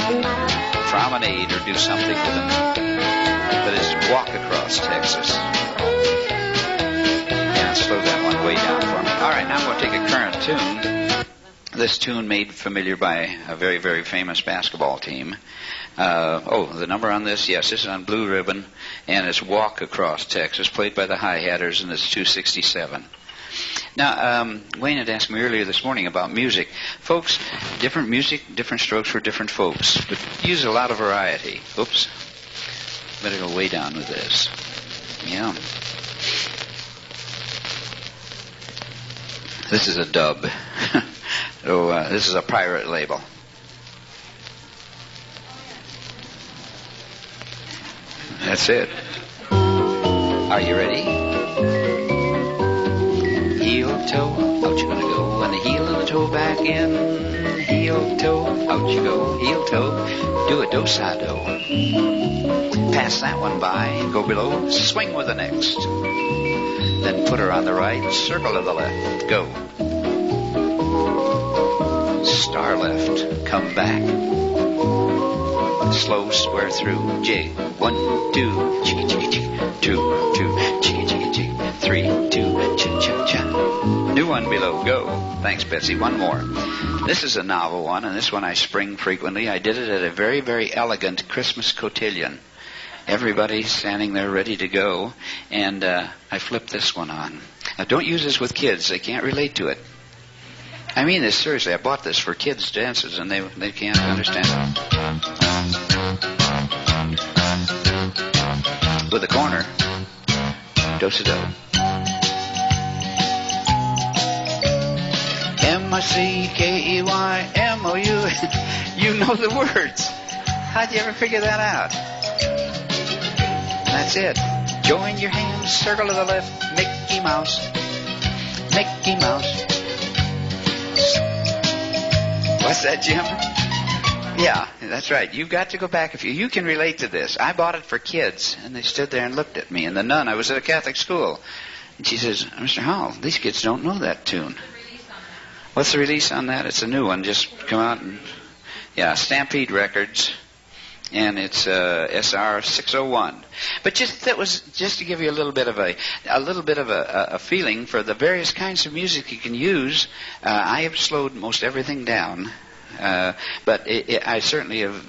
promenade or do something with them. But it's Walk Across Texas. Yeah, slow that one way down for me. All right, now I'm going to take a current tune. This tune made familiar by a very, very famous basketball team. The number on this? Yes, this is on Blue Ribbon, and it's Walk Across Texas, played by the Hi-Hatters, and it's 267. Now, Wayne had asked me earlier this morning about music. Folks, different music, different strokes for different folks, but use a lot of variety. Oops. Better go way down with this. Yeah. This is a dub. So this is a pirate label. That's it. Are you ready? Heel, toe, out you gonna go. And the heel and the toe back in. Heel, toe, out you go. Heel, toe, do a do-si-do. Pass that one by and go below. Swing with the next. Then put her on the right. Circle to the left. Go. Star left. Come back. Slow square through. Jig. 1, 2, chicka chicka chicka. 2, 2, chicka chicka chicka. 3, 2, cha cha cha. New one below. Go. Thanks, Betsy. One more. This is a novel one, and this one I spring frequently. I did it at a very, very elegant Christmas cotillion. Everybody's standing there ready to go, and I flipped this one on. Now, don't use this with kids. They can't relate to it. I mean this seriously. I bought this for kids' dances, and they can't understand it. With the corner. Do-si-do. M-I-C-K-E-Y-M-O-U. You know the words. How'd you ever figure that out? That's it. Join your hands, circle to the left, Mickey Mouse. Mickey Mouse. What's that, Jim? Yeah, that's right. You've got to go back. If you can relate to this. I bought it for kids, and they stood there and looked at me. And the nun, I was at a Catholic school, and she says, Mr. Howell, these kids don't know that tune. What's the release on that? It's a new one. Just come out and, yeah, Stampede Records. And it's SR 601. But that was just to give you a little bit of a feeling for the various kinds of music you can use. I have slowed most everything down, but I certainly have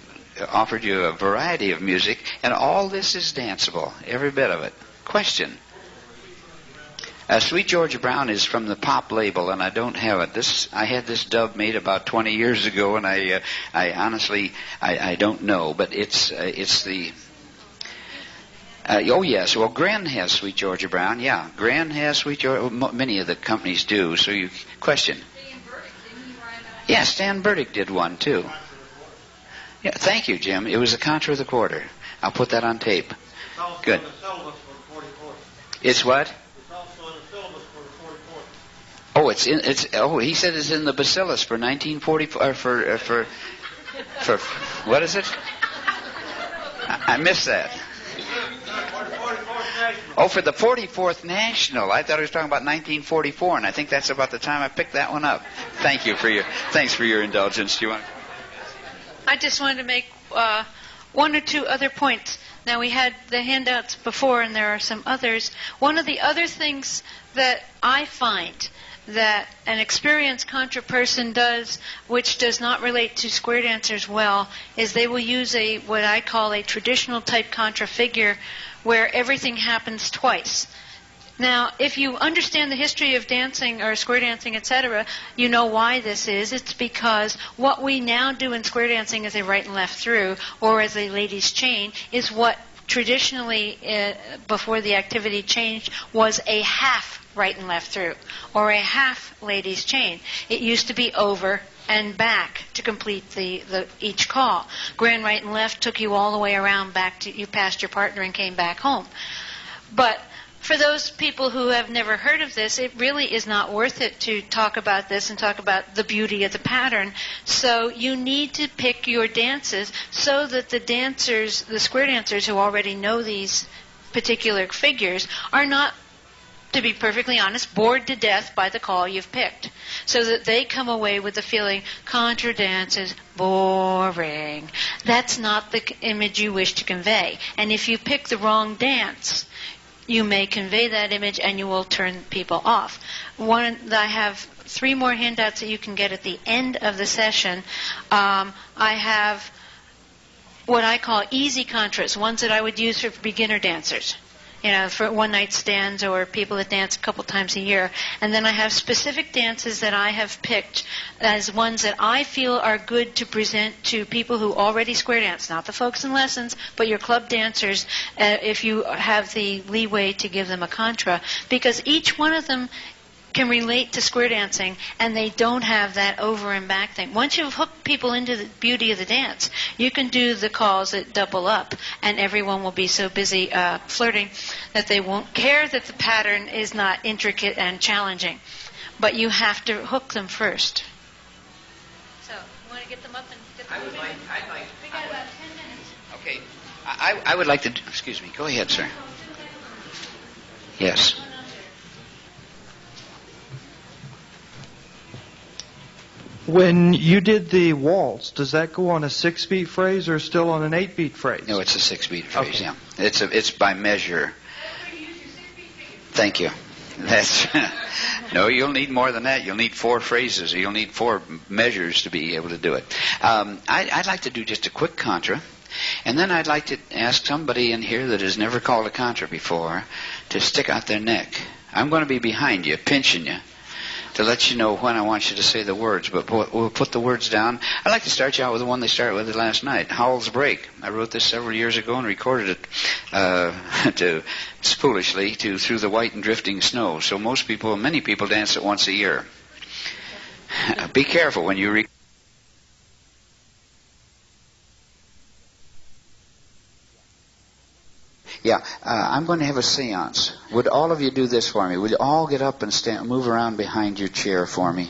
offered you a variety of music, and all this is danceable, every bit of it. Question. Sweet Georgia Brown is from the pop label, and I don't have it. I had this dub made about 20 years ago, and I honestly don't know, but it's the. Oh yes, well Gren has Sweet Georgia Brown. Yeah, Gren has Sweet Georgia. Many of the companies do. So you question. Yeah, Stan Burdick did one too. Yeah, thank you, Jim. It was a Contra of the Quarter. I'll put that on tape. Good. It's what? Oh, he said it's in the Bacillus for 1944. For what is it? I missed that. Oh, for the 44th National. I thought he was talking about 1944, and I think that's about the time I picked that one up. Thanks for your indulgence. Do you want? I just wanted to make one or two other points. Now, we had the handouts before, and there are some others. One of the other things that I find that an experienced Contra person does, which does not relate to square dancers well, is they will use what I call a traditional type Contra figure where everything happens twice. Now, if you understand the history of dancing or square dancing, etc., you know why this is. It's because what we now do in square dancing as a right and left through, or as a ladies chain, is what traditionally, before the activity changed, was a half right and left through, or a half ladies chain. It used to be over and back to complete each call. Grand right and left took you all the way around back to you passed your partner and came back home. But for those people who have never heard of this, it really is not worth it to talk about this and talk about the beauty of the pattern. So you need to pick your dances so that the square dancers who already know these particular figures are not, to be perfectly honest, bored to death by the call you've picked, so that they come away with the feeling, Contra dance is boring. That's not the image you wish to convey. And if you pick the wrong dance, you may convey that image and you will turn people off. I have 3 more handouts that you can get at the end of the session. I have what I call easy Contras, ones that I would use for beginner dancers. for one-night stands or people that dance a couple times a year. And then I have specific dances that I have picked as ones that I feel are good to present to people who already square dance, not the folks in lessons, but your club dancers, if you have the leeway to give them a contra, because each one of them can relate to square dancing, and they don't have that over and back thing. Once you've hooked people into the beauty of the dance, you can do the calls that double up, and everyone will be so busy flirting that they won't care that the pattern is not intricate and challenging. But you have to hook them first. So, you want to get them up and get them moving? We got about 10 minutes. Okay. I would like to... Excuse me. Go ahead, sir. Yes. When you did the waltz, does that go on a 6-beat phrase or still on an 8-beat phrase? No, it's a 6-beat phrase, okay. Yeah. It's by measure. Thank you. That's no, you'll need more than that. You'll need 4 phrases, or you'll need 4 measures to be able to do it. I'd like to do just a quick contra, and then I'd like to ask somebody in here that has never called a contra before to stick out their neck. I'm going to be behind you, pinching you, to let you know when I want you to say the words, but we'll put the words down. I'd like to start you out with the one they started with last night, Howell's Break. I wrote this several years ago and recorded it foolishly Through the White and Drifting Snow. So many people dance it once a year. Be careful when you Yeah, I'm going to have a seance. Would all of you do this for me? Would you all get up and move around behind your chair for me?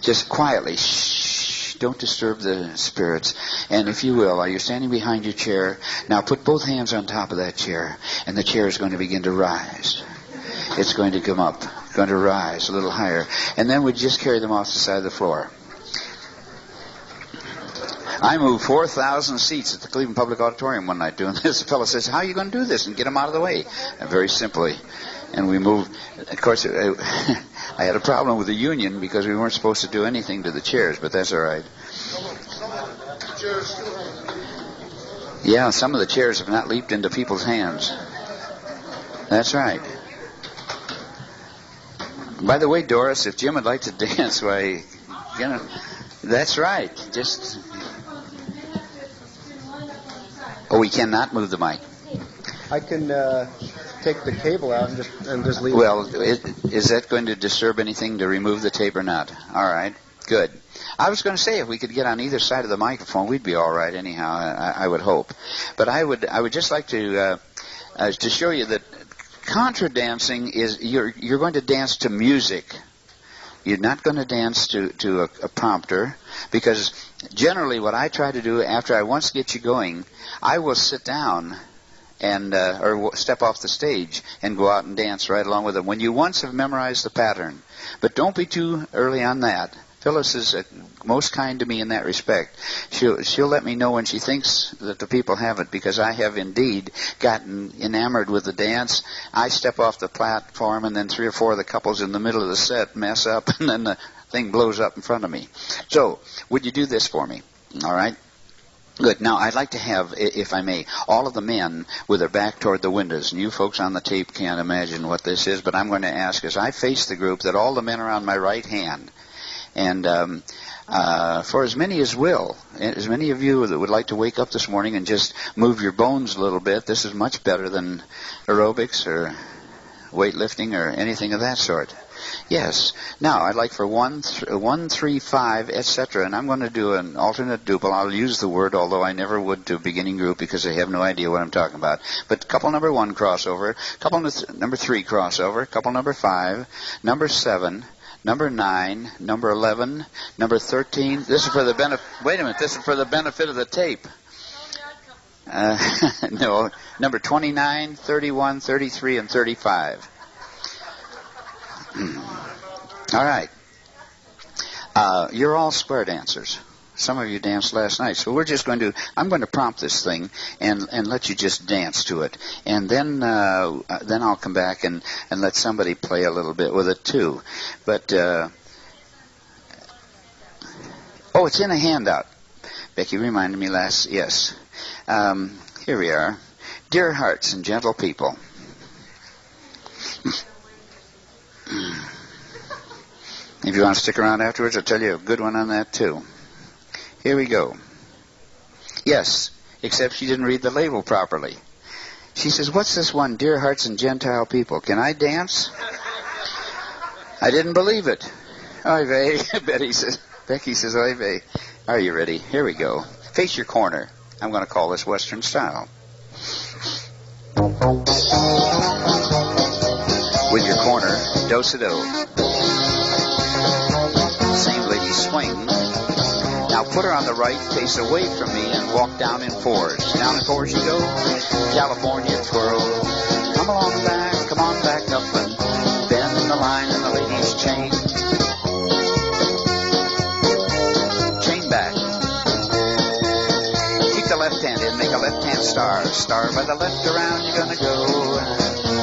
Just quietly. Shh. Don't disturb the spirits. And if you will, while you're standing behind your chair, now put both hands on top of that chair, and the chair is going to begin to rise. It's going to come up, going to rise a little higher. And then we just carry them off the side of the floor. I moved 4,000 seats at the Cleveland Public Auditorium one night doing this. The fellow says, how are you going to do this? And get them out of the way. And very simply. And we moved. Of course, I had a problem with the union because we weren't supposed to do anything to the chairs, but that's all right. Yeah, some of the chairs have not leaped into people's hands. That's right. By the way, Doris, if Jim would like to dance, why, that's right. Just... Oh, we cannot move the mic. I can take the cable out and just leave Well, is that going to disturb anything to remove the tape or not? All right, good. I was going to say if we could get on either side of the microphone, we'd be all right anyhow, I would hope. But I would just like to show you that contra dancing is you're going to dance to music. You're not going to dance to a prompter, because generally what I try to do after I once get you going, I will sit down and or step off the stage and go out and dance right along with them when you once have memorized the pattern. But don't be too early on that. Phyllis is most kind to me in that respect. She'll let me know when she thinks that the people have it, because I have indeed gotten enamored with the dance. I step off the platform, and then 3 or 4 of the couples in the middle of the set mess up, and then the thing blows up in front of me. So, would you do this for me? All right? Good. Now, I'd like to have, if I may, all of the men with their back toward the windows. And you folks on the tape can't imagine what this is, but I'm going to ask, as I face the group, that all the men are on my right hand. And for as many as will, as many of you that would like to wake up this morning and just move your bones a little bit, this is much better than aerobics or weightlifting or anything of that sort. Yes. Now, I'd like for 1, 3, 5, etc. And I'm going to do an alternate duple. I'll use the word, although I never would to a beginning group because they have no idea what I'm talking about. But couple number 1 crossover, couple number 3 crossover, couple number 5, number 7, number 9, number 11, number 13. This is for the benefit. Wait a minute. This is for the benefit of the tape. No, number 29, 31, 33, and 35. All right. You're all square dancers. Some of you danced last night, so we're just going to. I'm going to prompt this thing and let you just dance to it, and then I'll come back and let somebody play a little bit with it too. But it's in a handout. Becky reminded me last. Yes, here we are. Dear hearts and gentle people, If you want to stick around afterwards, I'll tell you a good one on that, too. Here we go. Yes, except she didn't read the label properly. She says, what's this one, Dear Hearts and Gentile People? Can I dance? I didn't believe it. Oy vey, Becky says, oy vey. Are you ready? Here we go. Face your corner. I'm going to call this Western style. With your corner, do-si-do. Same lady swing. Now put her on the right, face away from me, and walk down in fours. Down in fours you go. California twirl. Come on back up and bend the line in the lady's chain. Chain back. Keep the left hand in, make a left hand star. Star by the left around you're gonna go.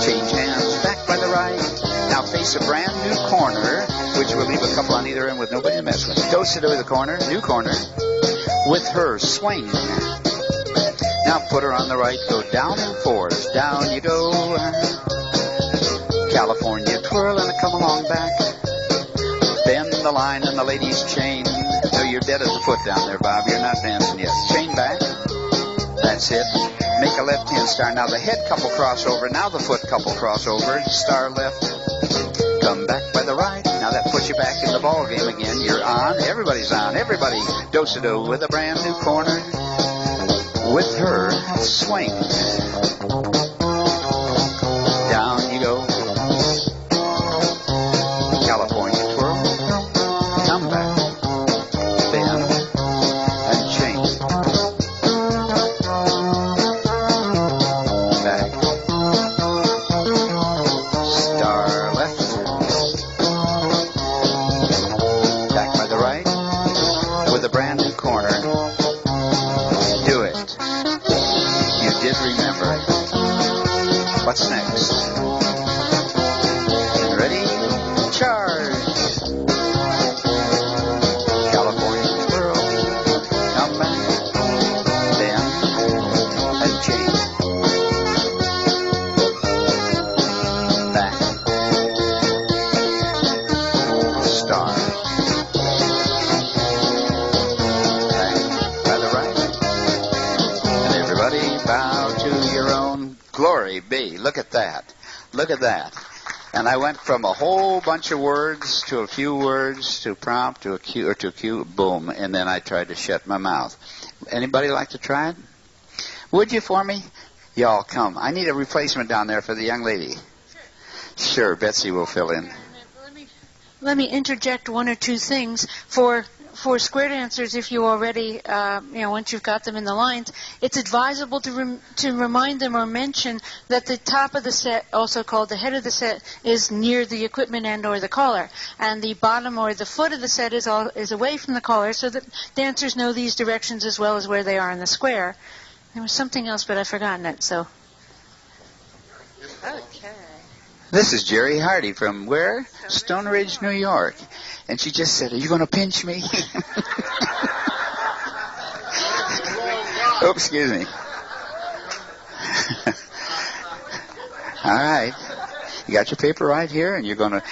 Change hands back by the right. Now face a brand new corner, which will leave a couple on either end with nobody to mess with. Do-si-do the corner, new corner. With her, swing. Now put her on the right, go down in fours. Down you go. California twirl and come along back. Bend the line in the lady's chain. No, you're dead at the foot down there, Bob. You're not dancing yet. Chain back. That's it. Make a left-hand star. Now the head couple crossover. Now the foot couple crossover. Star left. Come back by the right. Now that puts you back in the ball game again. You're on. Everybody's on. Everybody. Do-si-do with a brand new corner. With her, swing. Down you go. California twirl. Come back. Bend. And chain. Back. Star left. Back by the right. With a brand new corner. Do it. You did remember. What's next? Ready? Charge. California twirl. Come back. Bend. And chain. Back. Star. Back by the right. And everybody bow to your own glory be. Look at that. Look at that. And I went from a whole bunch of words to a few words to prompt to a cue or to a cue, boom, and then I tried to shut my mouth. Anybody like to try it? Would you for me? Y'all come. I need a replacement down there for the young lady. Sure, Betsy will fill in. Let me interject one or two things for square dancers. If you already, once you've got them in the lines, it's advisable to remind them or mention that the top of the set, also called the head of the set, is near the equipment end or the collar, and the bottom or the foot of the set is away from the collar, so that dancers know these directions as well as where they are in the square. There was something else, but I've forgotten it. So. Okay. This is Jerry Hardy from where? Stone Ridge, New York. And she just said, are you going to pinch me? Oops, excuse me. All right. You got your paper right here, and you're going to,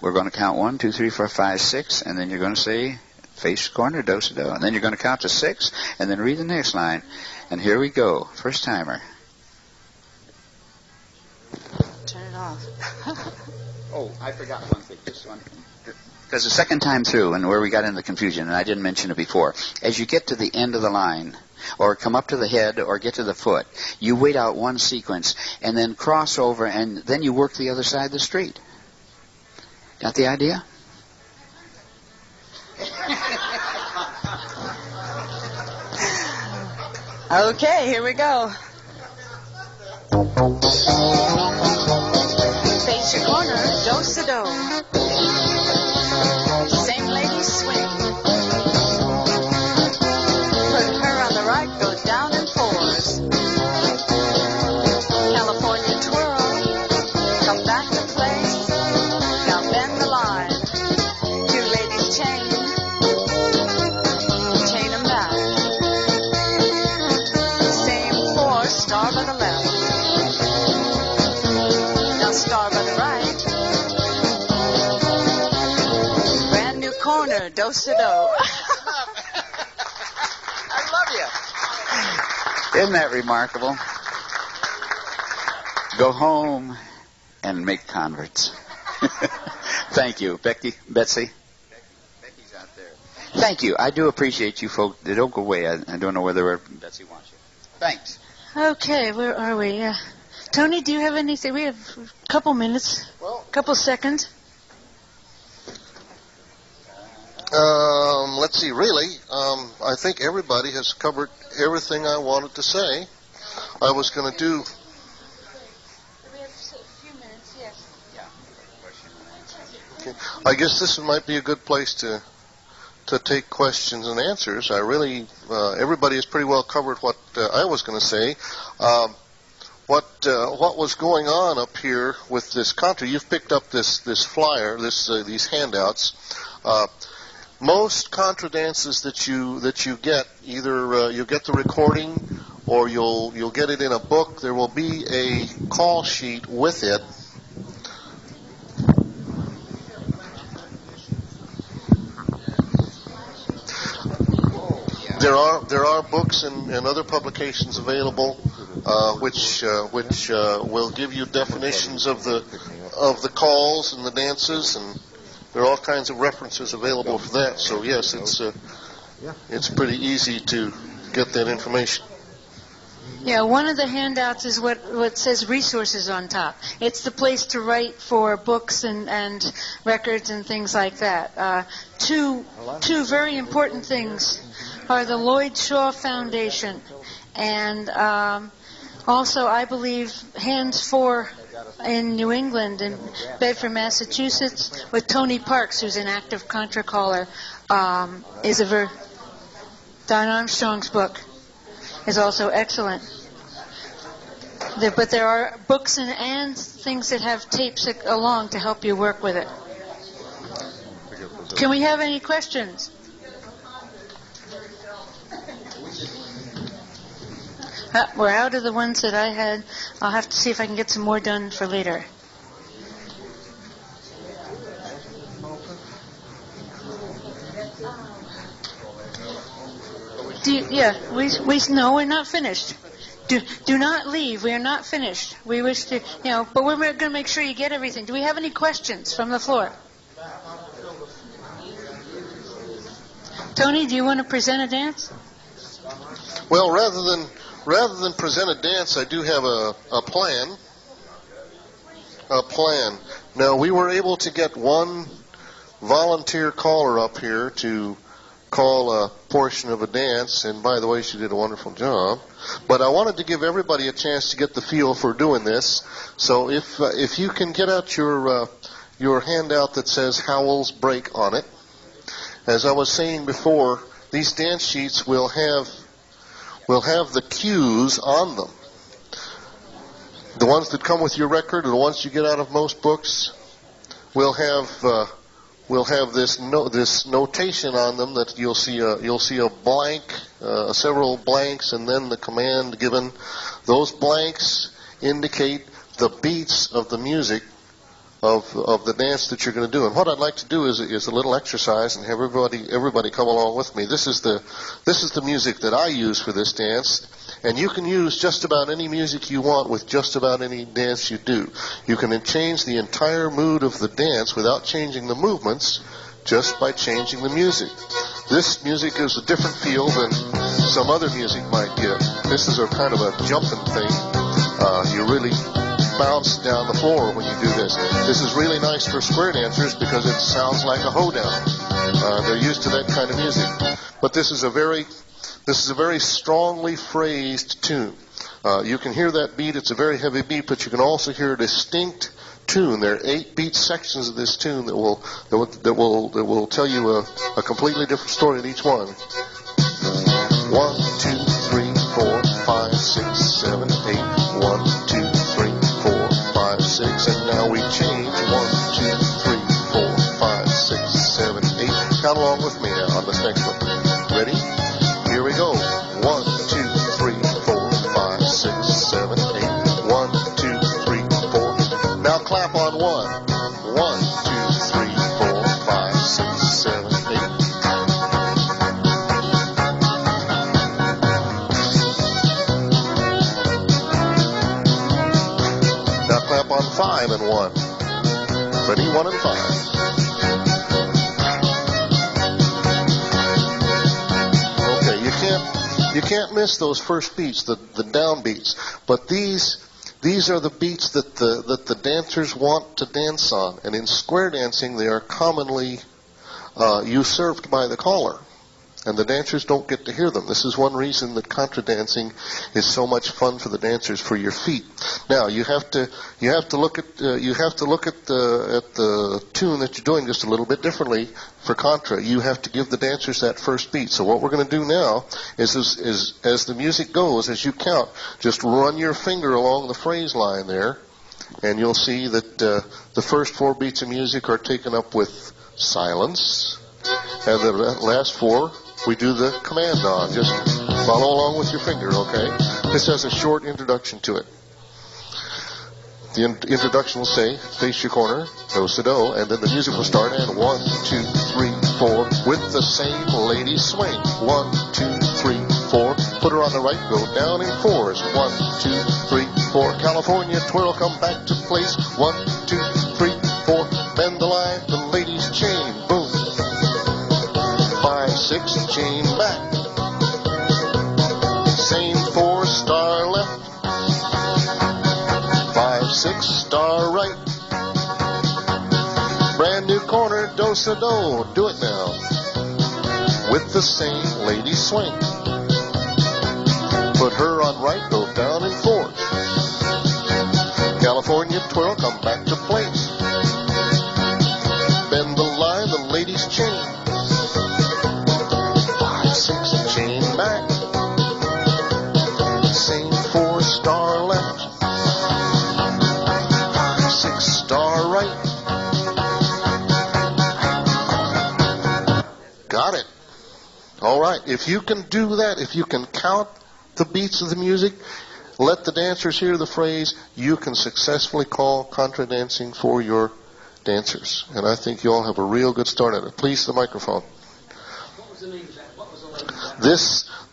we're going to count 1, 2, 3, 4, 5, 6, and then you're going to say, face corner, do-si-do. And then you're going to count to 6, and then read the next line. And here we go. First timer. Turn it off. Oh, I forgot one thing. Just one thing. Because the second time through, and where we got into the confusion, and I didn't mention it before, as you get to the end of the line, or come up to the head, or get to the foot, you wait out one sequence, and then cross over, and then you work the other side of the street. Got the idea? Okay, here we go. Face your corner, do-si-do. Same lady swing. Put her on the right, go down in fours. California twirl. Come back to place. Now bend the line. Two ladies chain. Chain them back. Same four, star by the left. Now star by the right. do-si-do. I love you. Isn't that remarkable? Go home and make converts. Thank you. Betsy? Becky's out there. Thank you. I do appreciate you folks. Don't go away. I don't know whether Betsy wants you. Thanks. Okay, where are we? Tony, do you have anything? We have a couple minutes, couple seconds. Let's see. Really, I think everybody has covered everything I wanted to say. I was going to do... We have a few minutes, yes. Okay. I guess this might be a good place to take questions and answers. I really, everybody has pretty well covered what I was going to say. What was going on up here with this Contra? You've picked up this flyer, these handouts. Most Contra dances that you get, either you get the recording or you'll get it in a book. There will be a call sheet with it. There are books and other publications available, which will give you definitions of the calls and the dances, and there are all kinds of references available for that. So yes, it's pretty easy to get that information. Yeah, one of the handouts is what says resources on top. It's the place to write for books and records and things like that. Two very important things are the Lloyd Shaw Foundation and also, I believe, Hands 4 in New England, in Bedford, Massachusetts, with Tony Parks, who's an active Contra caller, is Don Armstrong's book is also excellent. But there are books and things that have tapes along to help you work with it. Can we have any questions? We're out of the ones that I had. I'll have to see if I can get some more done for later. No, we're not finished. Do not leave. We are not finished. We wish to, but we're going to make sure you get everything. Do we have any questions from the floor? Tony, do you want to present a dance? Well, rather than present a dance, I do have a plan. Now, we were able to get one volunteer caller up here to call a portion of a dance, and by the way, she did a wonderful job. But I wanted to give everybody a chance to get the feel for doing this. So if you can get out your handout that says Howell's Break on it, as I was saying before, these dance sheets will have the cues on them. The ones that come with your record, or the ones you get out of most books, will have this notation on them that you'll see a blank, several blanks, and then the command given. Those blanks indicate the beats of the music of the dance that you're going to do. And what I'd like to do is a little exercise and have everybody come along with me. This is the music that I use for this dance, and you can use just about any music you want with just about any dance you do. You can change the entire mood of the dance without changing the movements, just by changing the music. This music gives a different feel than some other music might give. This is a kind of a jumping thing. You really bounce down the floor when you do this. This is really nice for square dancers because it sounds like a hoedown. They're used to that kind of music. But this is a very strongly phrased tune. You can hear that beat. It's a very heavy beat, but you can also hear a distinct tune. There are 8 beat sections of this tune that will tell you a completely different story in each one. 1, 2, 3, 4, 5, 6, 7, 8. 1, 2, 3, 4, 5, 6, and now we change. 1, 2, 3, 4, 5, 6, 7, 8. Count along with me now on this next one. Ready? Here we go. 1, 2, 3, 4, 5, 6, 7, 8. 1, 2, 3, 4. Now clap on 1. 1, 2, 3, 4, 5, 6, 7, 8. 5 and 1. Ready, 1 and 5. Okay, you can't miss those first beats, the down beats. But these are the beats that the dancers want to dance on. And in square dancing, they are commonly usurped by the caller, and the dancers don't get to hear them. This is one reason that contra dancing is so much fun for the dancers, for your feet. Now you have to look at the tune that you're doing just a little bit differently for contra. You have to give the dancers that first beat. So what we're going to do now is as the music goes, as you count, just run your finger along the phrase line there, and you'll see that the first 4 beats of music are taken up with silence, and the last 4 we do the command on. Just follow along with your finger, okay? This has a short introduction to it. The introduction will say, face your corner, do-si-do, and then the music will start, and 1, 2, 3, 4, with the same lady swing. 1, 2, 3, 4, put her on the right, go down in 4s. 1, 2, 3, 4, California twirl, come back to place. 1, 2, 3, 4, bend the line, the lady's chain, boom. 5, 6, chain back. Same 4, star left. 5, 6, star right. Brand new corner, do-si-do. Do it now. With the same lady swing. Put her on right, go down in 4s. California twirl, come back to place. Bend the line, the lady's chain. 5, 6, chain back. Same 4, star left. 5, 6, star right. Got it. All right. If you can do that, if you can count the beats of the music, let the dancers hear the phrase, you can successfully call contra dancing for your dancers. And I think you all have a real good start at it. Please, the microphone. What was the name of that? What was the label?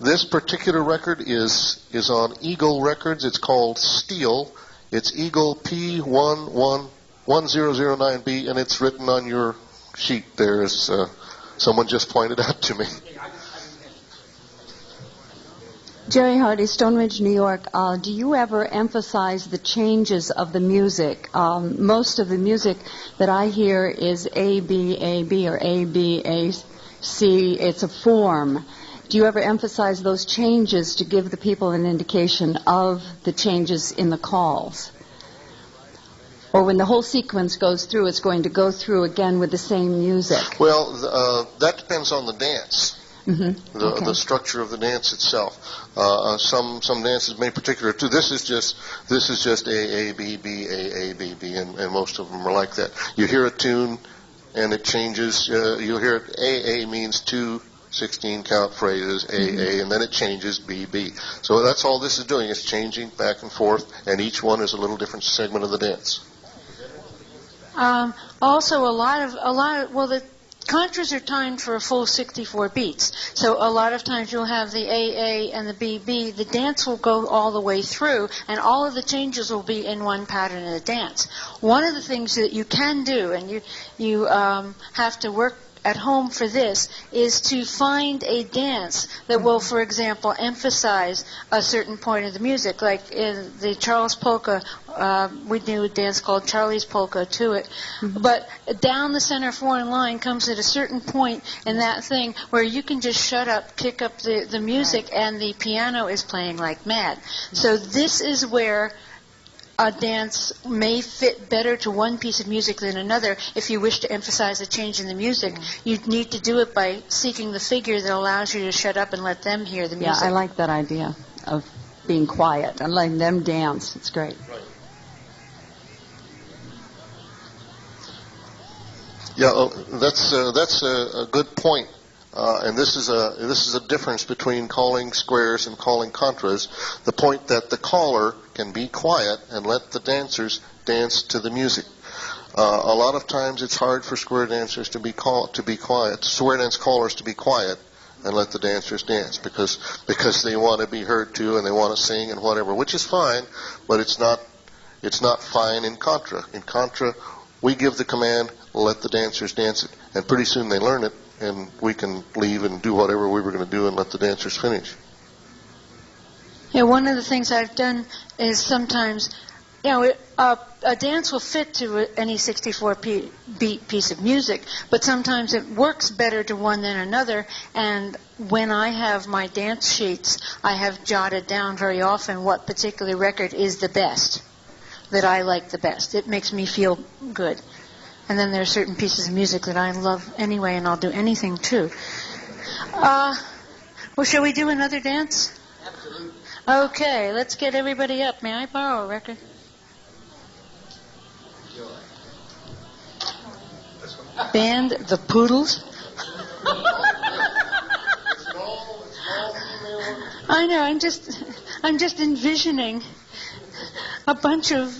This particular record is on Eagle Records. It's called Steel. It's Eagle P111009B, and it's written on your sheet there, as someone just pointed out to me. Jerry Hardy, Stone Ridge, New York. Do you ever emphasize the changes of the music? Most of the music that I hear is A, B, A, B, or A, B, A, C. It's a form. Do you ever emphasize those changes to give the people an indication of the changes in the calls? Or when the whole sequence goes through, it's going to go through again with the same music? Well, that depends on the dance. Mm-hmm. The structure of the dance itself. Some dances may particular to this is just A B B A B B, and most of them are like that. You hear a tune and it changes. You'll hear it A means 2 16 count phrases, A, and then it changes B B. So that's all this is doing. It's changing back and forth, and each one is a little different segment of the dance. Also, the contras are timed for a full 64 beats. So a lot of times you'll have the AA and the BB. The dance will go all the way through, and all of the changes will be in one pattern of the dance. One of the things that you can do, and you have to work at home for this, is to find a dance that will, for example, emphasize a certain point of the music. Like in the Charles Polka, we do a dance called Charlie's Polka to it. But down the center foreign line comes at a certain point in that thing where you can just shut up, pick up the music, and the piano is playing like mad. So this is where a dance may fit better to one piece of music than another. If you wish to emphasize a change in the music, you need to do it by seeking the figure that allows you to shut up and let them hear the music. Yeah, I like that idea of being quiet and letting them dance. It's great. Right. Yeah, that's a good point. And this is a difference between calling squares and calling contras. The point that the caller can be quiet and let the dancers dance to the music. A lot of times it's hard for square dancers to be quiet, square dance callers to be quiet and let the dancers dance because they want to be heard too and they want to sing and whatever, which is fine, but it's not It's not fine in Contra. In Contra, we give the command, let the dancers dance it. And pretty soon they learn it, and we can leave and do whatever we were going to do and let the dancers finish. Yeah, one of the things I've done is sometimes, a dance will fit to any 64-beat piece of music, but sometimes it works better to one than another, and when I have my dance sheets, I have jotted down very often what particular record is the best, that I like the best. It makes me feel good. And then there are certain pieces of music that I love anyway, and I'll do anything to. Well, shall we do another dance? Absolutely. Okay, let's get everybody up. May I borrow a record? Band The Poodles. I know. I'm just envisioning a bunch of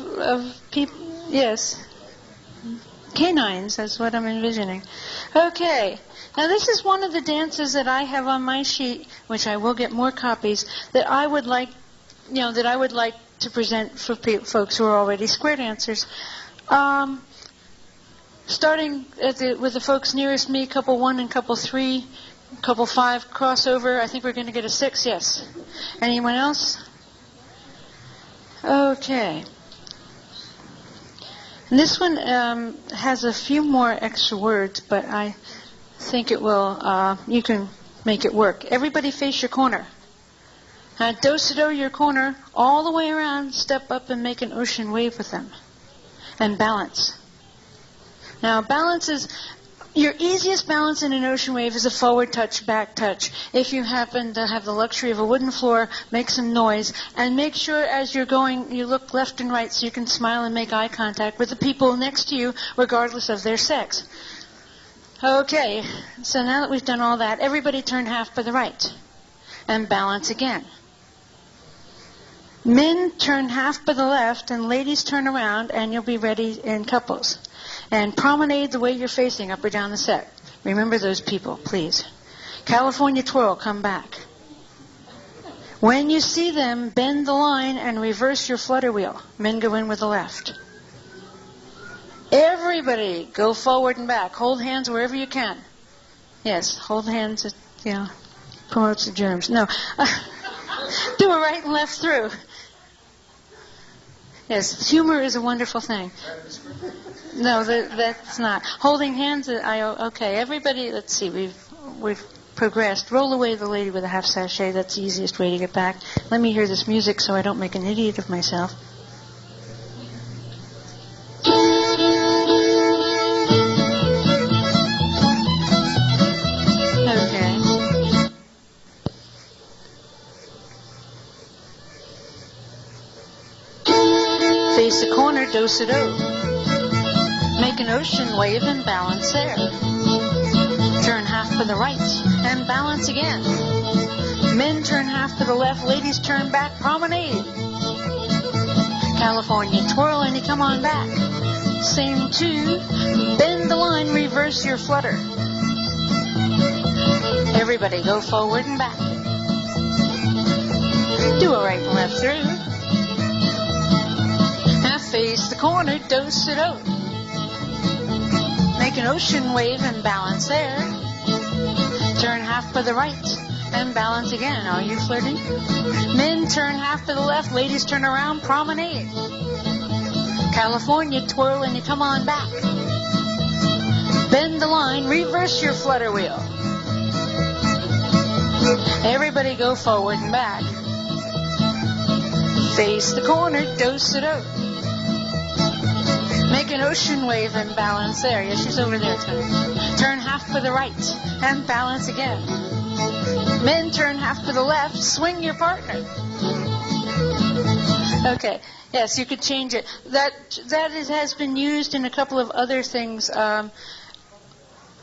people. Yes, canines. That's what I'm envisioning. Okay. Now this is one of the dances that I have on my sheet, which I will get more copies, that I would like, to present for folks who are already square dancers. Starting with the folks nearest me, couple 1 and couple 3, couple 5 crossover. I think we're going to get a 6. Yes. Anyone else? Okay. And this one has a few more extra words, but I think it will. You can make it work. Everybody face your corner. Do-si-do your corner all the way around. Step up and make an ocean wave with them, and balance. Now, balance is, your easiest balance in an ocean wave is a forward touch, back touch. If you happen to have the luxury of a wooden floor, make some noise. And make sure as you're going, you look left and right so you can smile and make eye contact with the people next to you, regardless of their sex. Okay, so now that we've done all that, everybody turn half by the right. And balance again. Men turn half by the left, and ladies turn around, and you'll be ready in couples. And promenade the way you're facing up or down the set. Remember those people, please. California twirl, come back. When you see them, bend the line and reverse your flutter wheel. Men go in with the left. Everybody go forward and back. Hold hands wherever you can. Yes, hold hands, promotes the germs. No. Do a right and left through. Yes, humor is a wonderful thing. No, that's not. Holding hands, okay. Everybody, let's see, we've progressed. Roll away the lady with a half sachet. That's the easiest way to get back. Let me hear this music so I don't make an idiot of myself. Okay. Face the corner, do-si-do. Make an ocean wave and balance there. Turn half to the right and balance again. Men turn half to the left, ladies turn back, promenade. California twirl and you come on back. Same 2, bend the line, reverse your flutter. Everybody go forward and back. Do a right and left through. Half face the corner, do-si-do. Make an ocean wave and balance there. Turn half to the right and balance again. Are you flirting? Men turn half to the left, ladies turn around, promenade. California twirl and you come on back. Bend the line, reverse your flutter wheel. Everybody go forward and back. Face the corner, do-si-do. Make an ocean wave and balance there. Yes, she's over there, Tony. Turn half to the right and balance again. Men turn half to the left. Swing your partner. Okay. Yes, you could change it. That has been used in a couple of other things.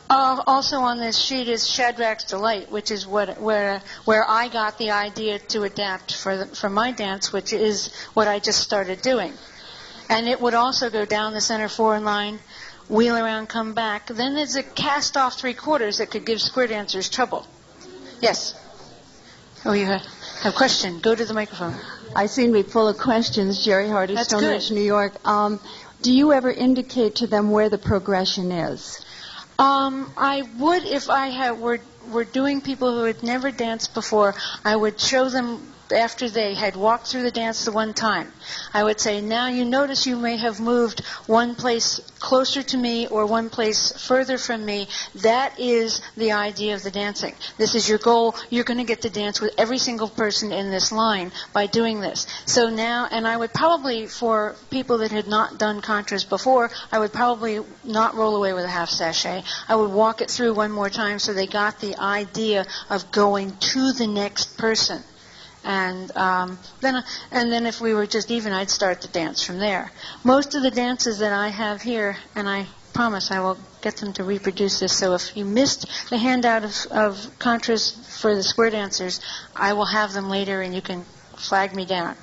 Also on this sheet is Shadrach's Delight, which is where I got the idea to adapt for my dance, which is what I just started doing. And it would also go down the center 4 line, wheel around, come back. Then there's a cast off 3/4 that could give square dancers trouble. Yes. Oh, you have A question. Go to the microphone. I seem to be full of questions. Jerry Hardy, That's Stonebridge, good. New York. Do you ever indicate to them where the progression is? I would, if I were doing people who had never danced before, I would show them after they had walked through the dance the one time. I would say, now you notice you may have moved one place closer to me or one place further from me. That is the idea of the dancing. This is your goal. You're going to get to dance with every single person in this line by doing this. So now, and I would probably, for people that had not done Contras before, I would probably not roll away with a half sachet. I would walk it through one more time so they got the idea of going to the next person. And then if we were just even, I'd start the dance from there. Most of the dances that I have here, and I promise I will get them to reproduce this, so if you missed the handout of Contras for the square dancers, I will have them later and you can flag me down.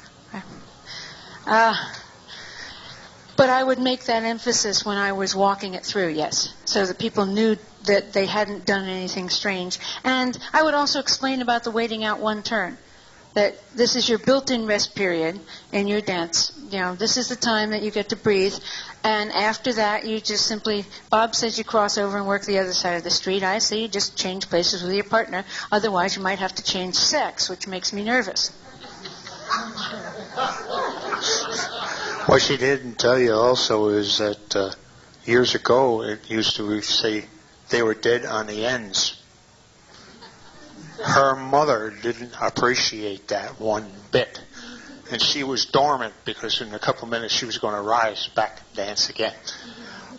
But I would make that emphasis when I was walking it through, yes, so that people knew that they hadn't done anything strange. And I would also explain about the waiting out one turn. That this is your built-in rest period in your dance. You know, this is the time that you get to breathe. And after that, you just simply, Bob says you cross over and work the other side of the street. I say you just change places with your partner. Otherwise, you might have to change sex, which makes me nervous. What she didn't tell you also is that years ago, it used to say they were dead on the ends. Her mother didn't appreciate that one bit. And she was dormant because in a couple of minutes she was going to rise back and dance again.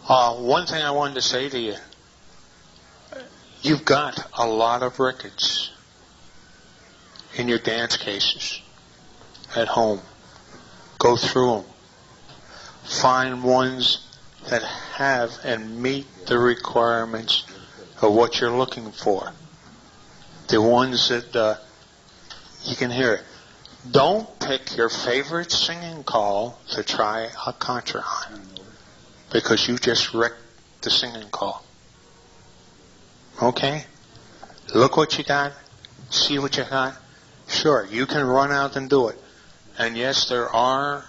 One thing I wanted to say to you, you've got a lot of records in your dance cases at home. Go through them. Find ones that have and meet the requirements of what you're looking for. The ones that you can hear. Don't pick your favorite singing call to try a contra on, because you just wrecked the singing call. Okay? Look what you got. See what you got. Sure, you can run out and do it. And yes, there are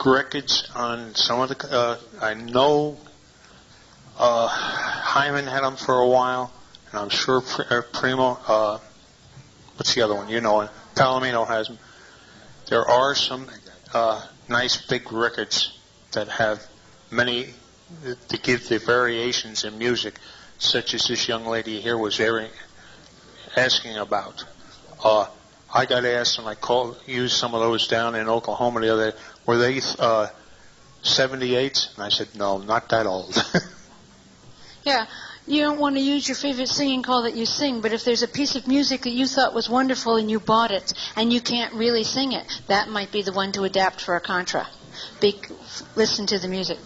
records on some of the... I know Hyman had them for a while. And I'm sure Primo, what's the other one? You know it. Palomino has them. There are some nice big records that have many, to give the variations in music, such as this young lady here was asking about. I got asked, and I used some of those down in Oklahoma the other day. Were they 78s? And I said, no, not that old. Yeah. You don't want to use your favorite singing call that you sing, but if there's a piece of music that you thought was wonderful and you bought it and you can't really sing it, that might be the one to adapt for a contra. Listen to the music.